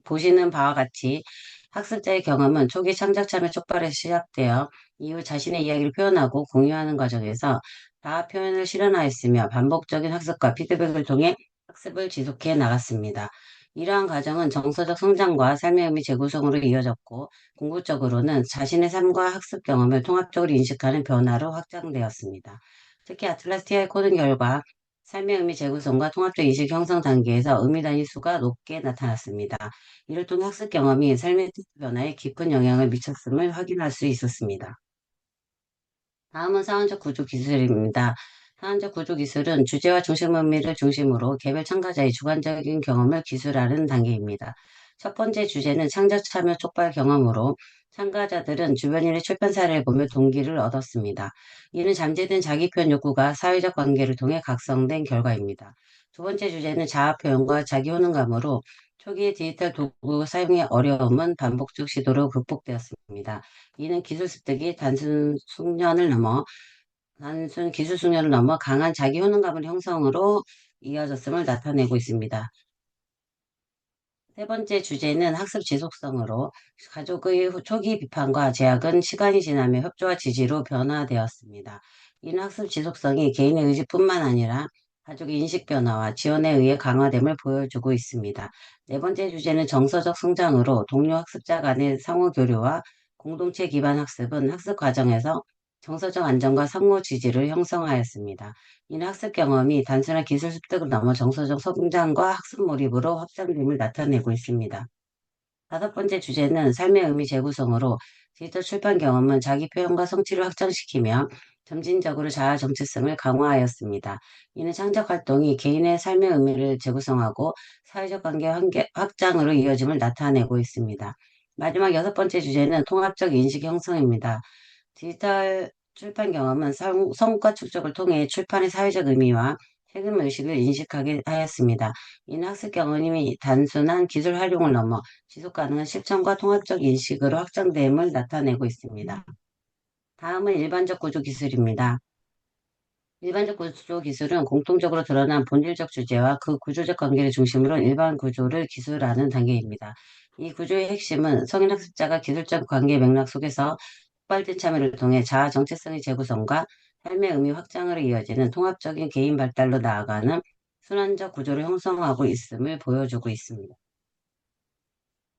보시는 바와 같이 학습자의 경험은 초기 창작 참여 촉발에서 시작되어 이후 자신의 이야기를 표현하고 공유하는 과정에서 자아 표현을 실현하였으며 반복적인 학습과 피드백을 통해 학습을 지속해 나갔습니다. 이러한 과정은 정서적 성장과 삶의 의미 재구성으로 이어졌고, 궁극적으로는 자신의 삶과 학습 경험을 통합적으로 인식하는 변화로 확장되었습니다. 특히 아틀라스티아의 코드 결과 삶의 의미 재구성과 통합적 인식 형성 단계에서 의미 단위 수가 높게 나타났습니다. 이를 통해 학습 경험이 삶의 뜻 변화에 깊은 영향을 미쳤음을 확인할 수 있었습니다. 다음은 사원적 구조 기술입니다. 사원적 구조 기술은 주제와 중심 의미를 중심으로 개별 참가자의 주관적인 경험을 기술하는 단계입니다. 첫 번째 주제는 창작 참여 촉발 경험으로 참가자들은 주변인의 출판 사례를 보며 동기를 얻었습니다. 이는 잠재된 자기 표현 욕구가 사회적 관계를 통해 각성된 결과입니다. 두 번째 주제는 자아 표현과 자기 효능감으로 초기의 디지털 도구 사용의 어려움은 반복적 시도로 극복되었습니다. 이는 단순 기술 숙련을 넘어 강한 자기 효능감을 형성으로 이어졌음을 나타내고 있습니다. 세 번째 주제는 학습 지속성으로 가족의 초기 비판과 제약은 시간이 지나며 협조와 지지로 변화되었습니다. 이는 학습 지속성이 개인의 의지뿐만 아니라 가족의 인식 변화와 지원에 의해 강화됨을 보여주고 있습니다. 네 번째 주제는 정서적 성장으로 동료 학습자 간의 상호 교류와 공동체 기반 학습은 학습 과정에서 정서적 안정과 상호 지지를 형성하였습니다. 이는 학습 경험이 단순한 기술 습득을 넘어 정서적 성장과 학습 몰입으로 확장됨을 나타내고 있습니다. 다섯 번째 주제는 삶의 의미 재구성으로 디지털 출판 경험은 자기 표현과 성취를 확장시키며 점진적으로 자아 정체성을 강화하였습니다. 이는 창작 활동이 개인의 삶의 의미를 재구성하고 사회적 관계 확장으로 이어짐을 나타내고 있습니다. 마지막 여섯 번째 주제는 통합적 인식 형성입니다. 디지털 출판 경험은 성과 축적을 통해 출판의 사회적 의미와 책임 의식을 인식하게 하였습니다. 이는 학습 경험이 단순한 기술 활용을 넘어 지속 가능한 실천과 통합적 인식으로 확장됨을 나타내고 있습니다. 다음은 일반적 구조 기술입니다. 일반적 구조 기술은 공통적으로 드러난 본질적 주제와 그 구조적 관계를 중심으로 일반 구조를 기술하는 단계입니다. 이 구조의 핵심은 성인 학습자가 기술적 관계 맥락 속에서 폭발된 참여를 통해 자아 정체성의 재구성과 삶의 의미 확장으로 이어지는 통합적인 개인 발달로 나아가는 순환적 구조를 형성하고 있음을 보여주고 있습니다.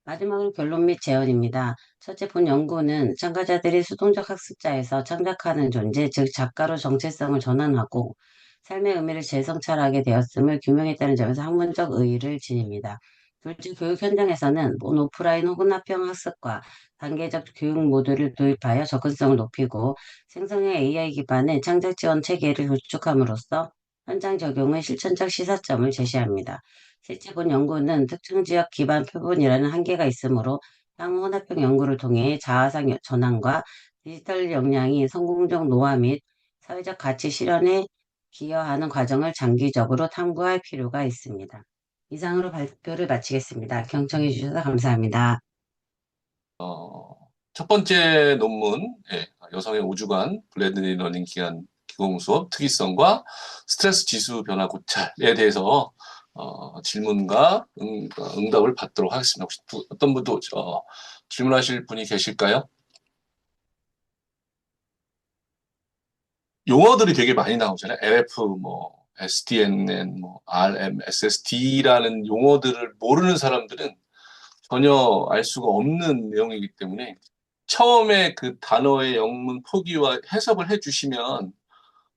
마지막으로 결론 및 제언입니다. 첫째, 본 연구는 참가자들이 수동적 학습자에서 창작하는 존재, 즉 작가로 정체성을 전환하고 삶의 의미를 재성찰하게 되었음을 규명했다는 점에서 학문적 의의를 지닙니다. 둘째, 교육 현장에서는 오프라인 혹은 합평 학습과 단계적 교육 모듈을 도입하여 접근성을 높이고 생성형 AI 기반의 창작 지원 체계를 구축함으로써 현장 적용의 실천적 시사점을 제시합니다. 실제 본 연구는 특정 지역 기반 표본이라는 한계가 있으므로 향후 혼합형 연구를 통해 자아상 전환과 디지털 역량이 성공적 노화 및 사회적 가치 실현에 기여하는 과정을 장기적으로 탐구할 필요가 있습니다. 이상으로 발표를 마치겠습니다. 경청해 주셔서 감사합니다. 첫 번째 논문, 예, 여성의 5주간 블렌디드 러닝 기간 기공 수업 특이성과 스트레스 지수 변화 고찰에 대해서 질문과 응답을 받도록 하겠습니다. 혹시 어떤 분도 질문하실 분이 계실까요? 용어들이 되게 많이 나오잖아요. LF, 뭐, SDNN, 뭐, RM, SSD라는 용어들을 모르는 사람들은 전혀 알 수가 없는 내용이기 때문에 처음에 그 단어의 영문 포기와 해석을 해주시면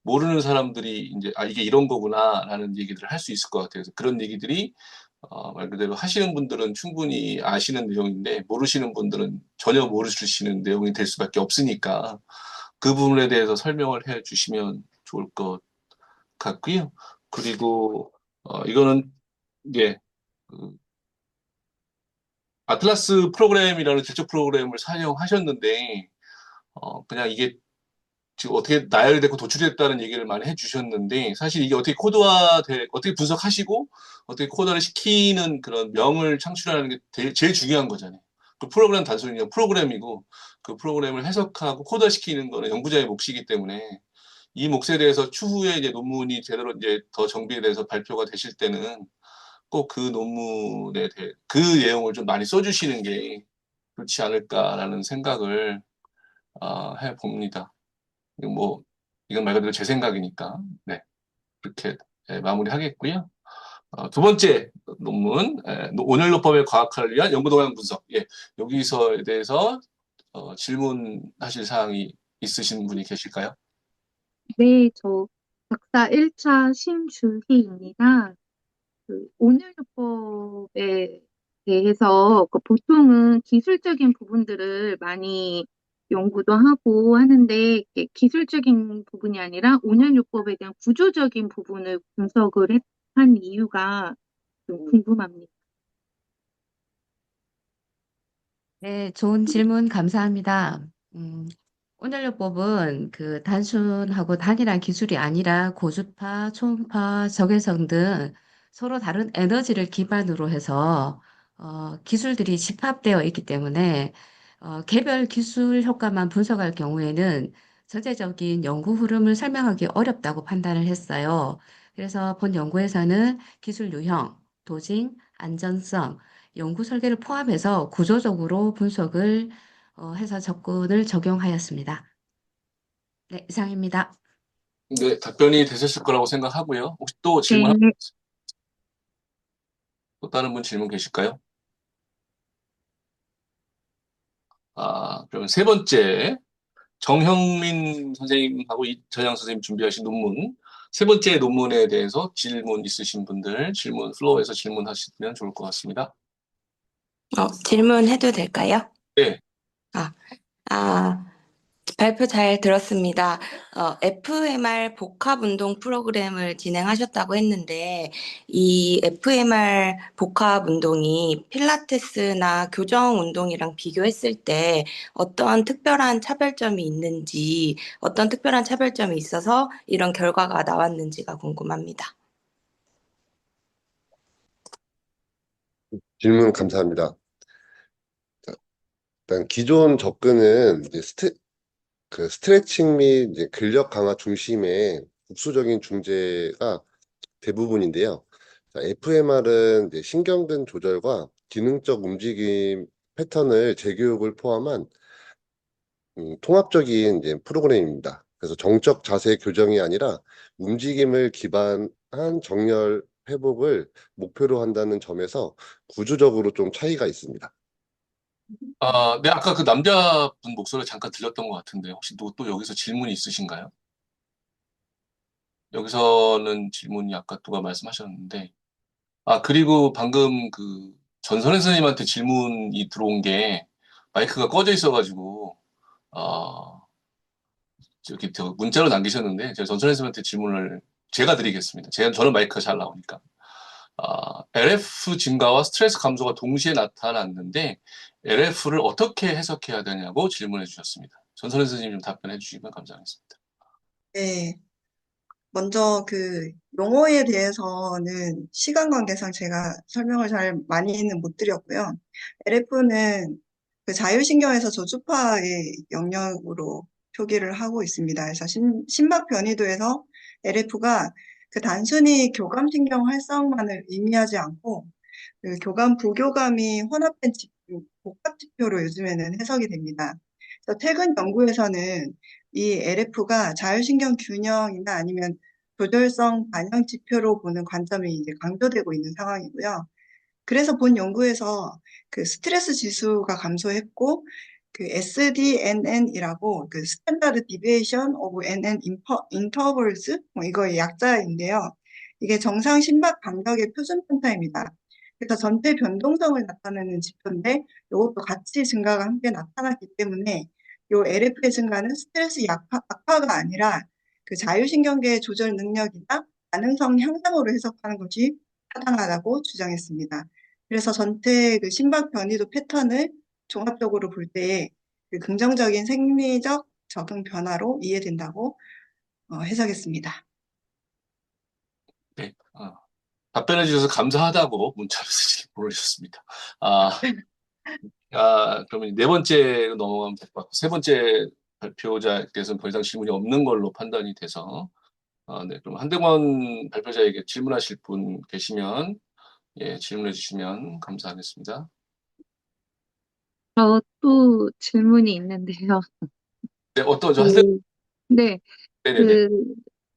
모르는 사람들이 이제 이게 이런 거구나라는 얘기들을 할 수 있을 것 같아요. 그래서 그런 얘기들이 말 그대로 하시는 분들은 충분히 아시는 내용인데 모르시는 분들은 전혀 모르시는 내용이 될 수밖에 없으니까 그 부분에 대해서 설명을 해 주시면 좋을 것 같고요. 그리고 이거는 이게 그 아틀라스 프로그램이라는 제초 프로그램을 사용하셨는데 그냥 이게 지금 어떻게 나열되고 도출됐다는 얘기를 많이 해주셨는데 사실 이게 어떻게 분석하시고 어떻게 코드화를 시키는 그런 명을 창출하는 게 제일 중요한 거잖아요. 그 프로그램 단순히 그냥 프로그램이고 그 프로그램을 해석하고 코드화 시키는 거는 연구자의 몫이기 때문에 이 몫에 대해서 추후에 이제 논문이 제대로 이제 더 정비돼서 발표가 되실 때는 꼭 그 논문에 대해 그 내용을 좀 많이 써주시는 게 좋지 않을까라는 생각을 해봅니다. 뭐 이건 말 그대로 제 생각이니까 네 그렇게 마무리하겠고요. 두 번째 논문, 온열요법의 과학화를 위한 연구 동향 분석. 예, 여기서에 대해서 질문하실 사항이 있으신 분이 계실까요? 네, 저 박사 1차 신주희입니다. 온열요법에 대해서 보통은 기술적인 부분들을 많이 연구도 하고 하는데 이게 기술적인 부분이 아니라 온열요법에 대한 구조적인 부분을 분석을 한 이유가 좀 궁금합니다. 네, 좋은 질문 감사합니다. 온연료법은 그 단순하고 단일한 기술이 아니라 고주파, 초음파, 적외선 등 서로 다른 에너지를 기반으로 해서 기술들이 집합되어 있기 때문에 개별 기술 효과만 분석할 경우에는 전체적인 연구 흐름을 설명하기 어렵다고 판단을 했어요. 그래서 본 연구에서는 기술 유형, 도징, 안전성, 연구 설계를 포함해서 구조적으로 분석을 해서 접근을 적용하였습니다. 네, 이상입니다. 네, 답변이 되셨을 거라고 생각하고요. 혹시 또 네, 또 다른 분 질문 계실까요? 그러면 세 번째, 정형민 선생님하고 이전영 선생님 준비하신 논문, 세 번째 논문에 대해서 질문 있으신 분들, 플로어에서 질문하시면 좋을 것 같습니다. 질문해도 될까요? 네, 아, 아, 발표 잘 들었습니다. FMR 복합 운동 프로그램을 진행하셨다고 했는데, 이 FMR 복합 운동이 필라테스나 교정 운동이랑 비교했을 때 어떤 특별한 차별점이 있는지, 어떤 특별한 차별점이 있어서 이런 결과가 나왔는지가 궁금합니다. 질문 감사합니다. 일단 기존 접근은 이제 스트레칭 및 이제 근력 강화 중심의 국수적인 중재가 대부분인데요. FMR은 이제 신경근 조절과 기능적 움직임 패턴을 재교육을 포함한 통합적인 이제 프로그램입니다. 그래서 정적 자세 교정이 아니라 움직임을 기반한 정렬 회복을 목표로 한다는 점에서 구조적으로 좀 차이가 있습니다. 네, 아까 그 남자분 목소리 잠깐 들렸던 것 같은데, 혹시 또 여기서 질문이 있으신가요? 여기서는 질문이 아까 누가 말씀하셨는데, 그리고 방금 그 전선혜 선생님한테 질문이 들어온 게 마이크가 꺼져 있어가지고, 저기 문자로 남기셨는데, 제가 전선혜 선생님한테 질문을 제가 드리겠습니다. 저는 마이크가 잘 나오니까. LF 증가와 스트레스 감소가 동시에 나타났는데, LF를 어떻게 해석해야 되냐고 질문해 주셨습니다. 전선혜 선생님 좀 답변해 주시면 감사하겠습니다. 네. 먼저 그 용어에 대해서는 시간 관계상 제가 설명을 잘 많이는 못 드렸고요. LF는 그 자율신경에서 저주파의 영역으로 표기를 하고 있습니다. 그래서 심박 변이도에서 LF가 그 단순히 교감신경 활성만을 의미하지 않고 그 교감, 부교감이 혼합된 복합 지표로 요즘에는 해석이 됩니다. 그래서 최근 연구에서는 이 LF가 자율신경 균형이나 아니면 조절성 반영 지표로 보는 관점이 이제 강조되고 있는 상황이고요. 그래서 본 연구에서 그 스트레스 지수가 감소했고, 그 SDNN이라고 그 스탠다드 디비에이션 오브 NN 인터벌스 이거의 약자인데요. 이게 정상 심박 간격의 표준 편타입니다. 그래서 전체 변동성을 나타내는 지표인데 이것도 같이 증가가 함께 나타났기 때문에 이 LF의 증가는 스트레스 악화가 아니라 그 자율신경계의 조절 능력이나 가능성 향상으로 해석하는 것이 타당하다고 주장했습니다. 그래서 전체 그 심박 변이도 패턴을 종합적으로 볼 때에 그 긍정적인 생리적 적응 변화로 이해된다고 해석했습니다. 네, 답변해 주셔서 감사하다고 문자로 보내주셨습니다. 그러면 네 번째로 넘어가면 될 것 같고, 세 번째 발표자께서는 더 이상 질문이 없는 걸로 판단이 돼서, 네, 그럼 한대권 발표자에게 질문하실 분 계시면, 예, 질문해 주시면 감사하겠습니다. 또 질문이 있는데요. 네, 저 그, 네, 네네네.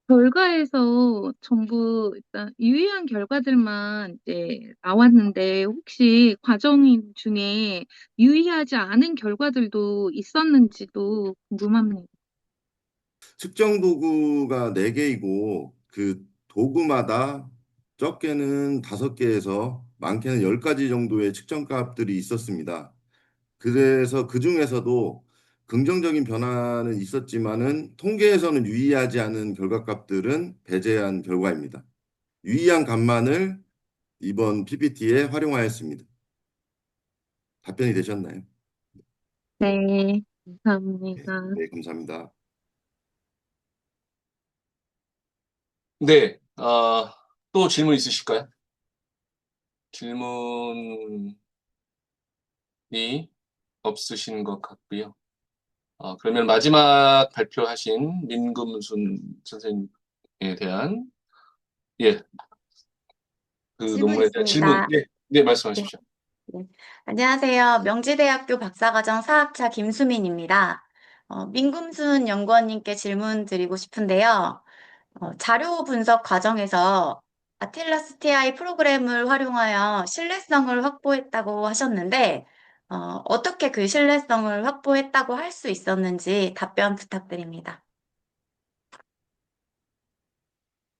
그 결과에서 전부 일단 유의한 결과들만 이제 나왔는데 혹시 과정 중에 유의하지 않은 결과들도 있었는지도 궁금합니다. 측정 도구가 4개이고 그 도구마다 적게는 5개에서 많게는 10가지 정도의 측정 값들이 있었습니다. 그래서 그 중에서도 긍정적인 변화는 있었지만은 통계에서는 유의하지 않은 결과값들은 배제한 결과입니다. 유의한 값만을 이번 PPT에 활용하였습니다. 답변이 되셨나요? 네, 감사합니다. 네, 감사합니다. 네, 또 질문 있으실까요? 질문이 없으신 것 같고요. 그러면 마지막 발표하신 민금순 선생님에 대한, 예, 그 질문 논문에 대한 질문, 있습니다. 네, 네, 말씀하십시오. 네. 안녕하세요. 명지대학교 박사과정 사학차 김수민입니다. 민금순 연구원님께 질문 드리고 싶은데요. 자료 분석 과정에서 아틀라스 TI 프로그램을 활용하여 신뢰성을 확보했다고 하셨는데, 어떻게 그 신뢰성을 확보했다고 할 수 있었는지 답변 부탁드립니다.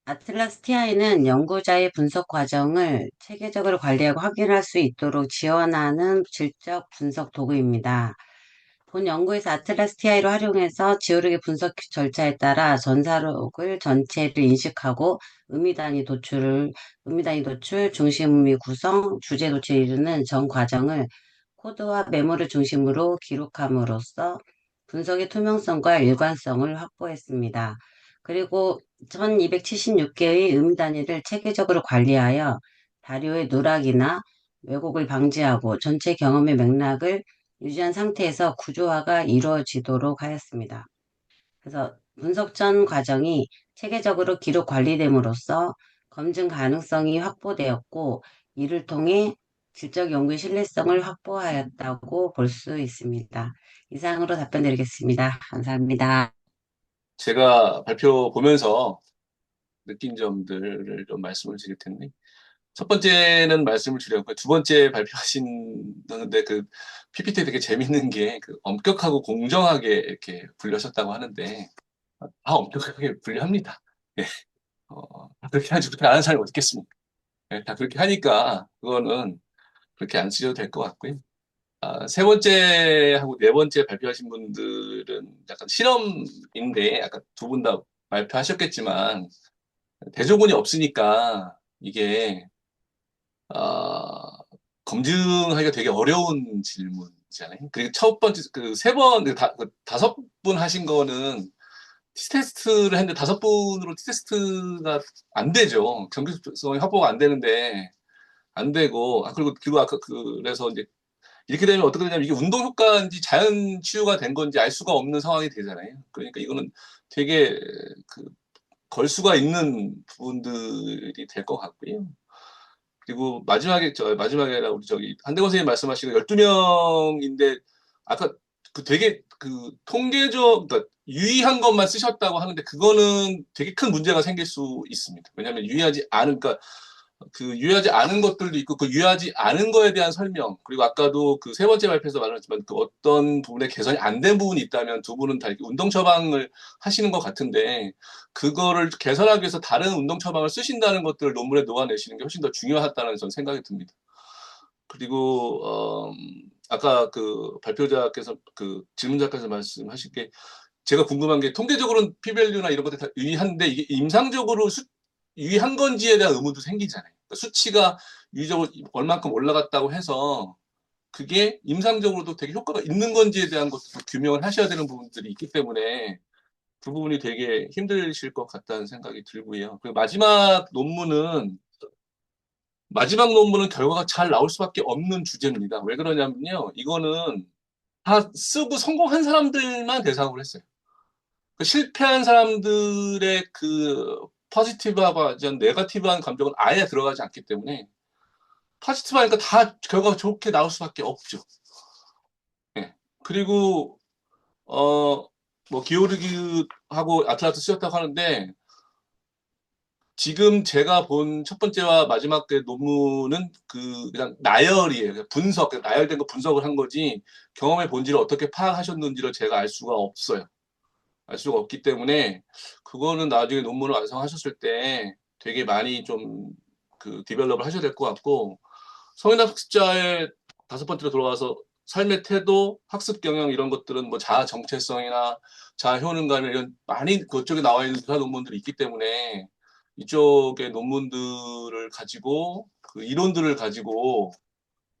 아틀라스 TI는 연구자의 분석 과정을 체계적으로 관리하고 확인할 수 있도록 지원하는 질적 분석 도구입니다. 본 연구에서 아틀라스 TI를 활용해서 지오르기 분석 절차에 따라 전사록을 전체를 인식하고 의미 단위 도출, 중심 의미 구성, 주제 도출에 이르는 전 과정을 코드와 메모를 중심으로 기록함으로써 분석의 투명성과 일관성을 확보했습니다. 그리고 1276개의 의미 단위를 체계적으로 관리하여 자료의 누락이나 왜곡을 방지하고 전체 경험의 맥락을 유지한 상태에서 구조화가 이루어지도록 하였습니다. 그래서 분석 전 과정이 체계적으로 기록 관리됨으로써 검증 가능성이 확보되었고, 이를 통해 질적 연구의 신뢰성을 확보하였다고 볼 수 있습니다. 이상으로 답변드리겠습니다. 감사합니다. 제가 발표 보면서 느낀 점들을 좀 말씀을 드릴 텐데, 첫 번째는 말씀을 드렸고, 두 번째 발표하시는데 그 PPT 되게 재밌는 게 그 엄격하고 공정하게 이렇게 분류하셨다고 하는데, 엄격하게 분류합니다. 예. 다 그렇게 하지, 그렇게 안 하는 사람이 어디 있겠습니까? 예, 다 그렇게 하니까, 그거는 그렇게 안 쓰셔도 될 것 같고요. 세 번째하고 네 번째 발표하신 분들은 약간 실험인데, 약간 두 분 다 발표하셨겠지만, 대조군이 없으니까, 이게, 아, 검증하기가 되게 어려운 질문이잖아요. 그리고 첫 번째, 다섯 분 하신 거는 티테스트를 했는데 다섯 분으로 티테스트가 안 되죠. 정기성이 확보가 안 되는데, 안 되고, 그리고 아까 그래서 이제 이렇게 되면 어떻게 되냐면 이게 운동 효과인지 자연 치유가 된 건지 알 수가 없는 상황이 되잖아요. 그러니까 이거는 되게 걸 수가 있는 부분들이 될 것 같고요. 그리고 마지막에 우리 한대건 선생님 말씀하신 거 12명인데 아까 되게 그러니까 유의한 것만 쓰셨다고 하는데 그거는 되게 큰 문제가 생길 수 있습니다. 왜냐하면 그러니까 유의하지 않은 것들도 있고 그 유의하지 않은 거에 대한 설명 그리고 아까도 그 세 번째 발표에서 말했지만 그 어떤 부분에 개선이 안 된 부분이 있다면 두 분은 다 이렇게 운동 처방을 하시는 것 같은데 그거를 개선하기 위해서 다른 운동 처방을 쓰신다는 것들을 논문에 녹아내시는 게 훨씬 더 중요하다는 저는 생각이 듭니다. 그리고 아까 그 발표자께서 그 질문자께서 말씀하실 게 제가 궁금한 게 통계적으로는 p-value나 이런 것들 다 유의한데 이게 임상적으로 유의한 건지에 대한 의문도 생기잖아요. 그러니까 수치가 유의적으로 얼만큼 올라갔다고 해서 그게 임상적으로도 되게 효과가 있는 건지에 대한 것도 규명을 하셔야 되는 부분들이 있기 때문에 그 부분이 되게 힘드실 것 같다는 생각이 들고요. 그리고 마지막 논문은 결과가 잘 나올 수밖에 없는 주제입니다. 왜 그러냐면요. 이거는 다 쓰고 성공한 사람들만 대상으로 했어요. 실패한 사람들의 포지티브하고 네거티브한 감정은 아예 들어가지 않기 때문에 포지티브하니까 다 결과가 좋게 나올 수밖에 없죠. 예. 그리고 기오르기하고 아틀라스 쓰셨다고 하는데 지금 제가 본 첫 번째와 마지막 그 논문은 그냥 나열이에요. 그냥 분석, 나열된 거 분석을 한 거지 경험의 본질을 어떻게 파악하셨는지를 제가 알 수가 없어요. 알 수가 없기 때문에 그거는 나중에 논문을 완성하셨을 때 되게 많이 좀 디벨롭을 하셔야 될 것 같고 성인학습자의 다섯 번째로 돌아와서 삶의 태도, 학습 경영 이런 것들은 뭐 자아 정체성이나 자아 효능감 이런 많이 그쪽에 나와 있는 그런 논문들이 있기 때문에 이쪽의 논문들을 가지고 이론들을 가지고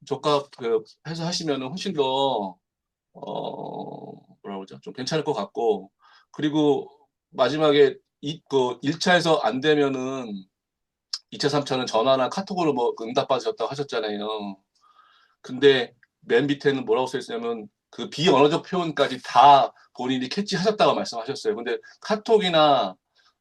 적합 해서 하시면은 훨씬 더 뭐라 그러죠? 좀 괜찮을 것 같고 그리고 마지막에 1차에서 안 되면은 2차, 3차는 전화나 카톡으로 뭐 응답받으셨다고 하셨잖아요. 근데 맨 밑에는 뭐라고 써 있냐면 그 비언어적 표현까지 다 본인이 캐치하셨다고 말씀하셨어요. 근데 카톡이나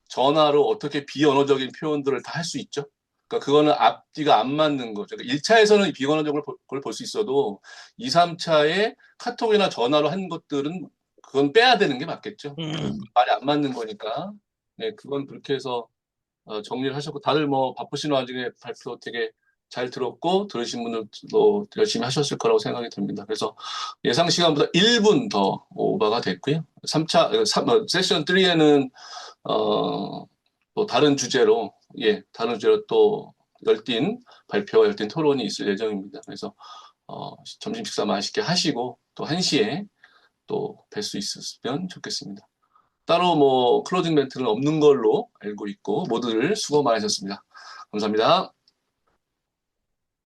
전화로 어떻게 비언어적인 표현들을 다 할 수 있죠? 그러니까 그거는 앞뒤가 안 맞는 거죠. 그러니까 1차에서는 비언어적을 볼 수 있어도 2, 3차에 카톡이나 전화로 한 것들은 그건 빼야 되는 게 맞겠죠. 말이 안 맞는 거니까. 네, 그건 그렇게 해서 정리를 하셨고 다들 뭐 바쁘신 와중에 발표 되게 잘 들었고 들으신 분들도 열심히 하셨을 거라고 생각이 듭니다. 그래서 예상 시간보다 1분 더 오버가 됐고요. 3차 세션 3에는 또 다른 주제로 또 열띤 발표와 열띤 토론이 있을 예정입니다. 그래서 점심 식사 맛있게 하시고 또 1시에 또 뵐 수 있었으면 좋겠습니다. 따로 뭐 클로징 멘트는 없는 걸로 알고 있고 모두들 수고 많으셨습니다. 감사합니다.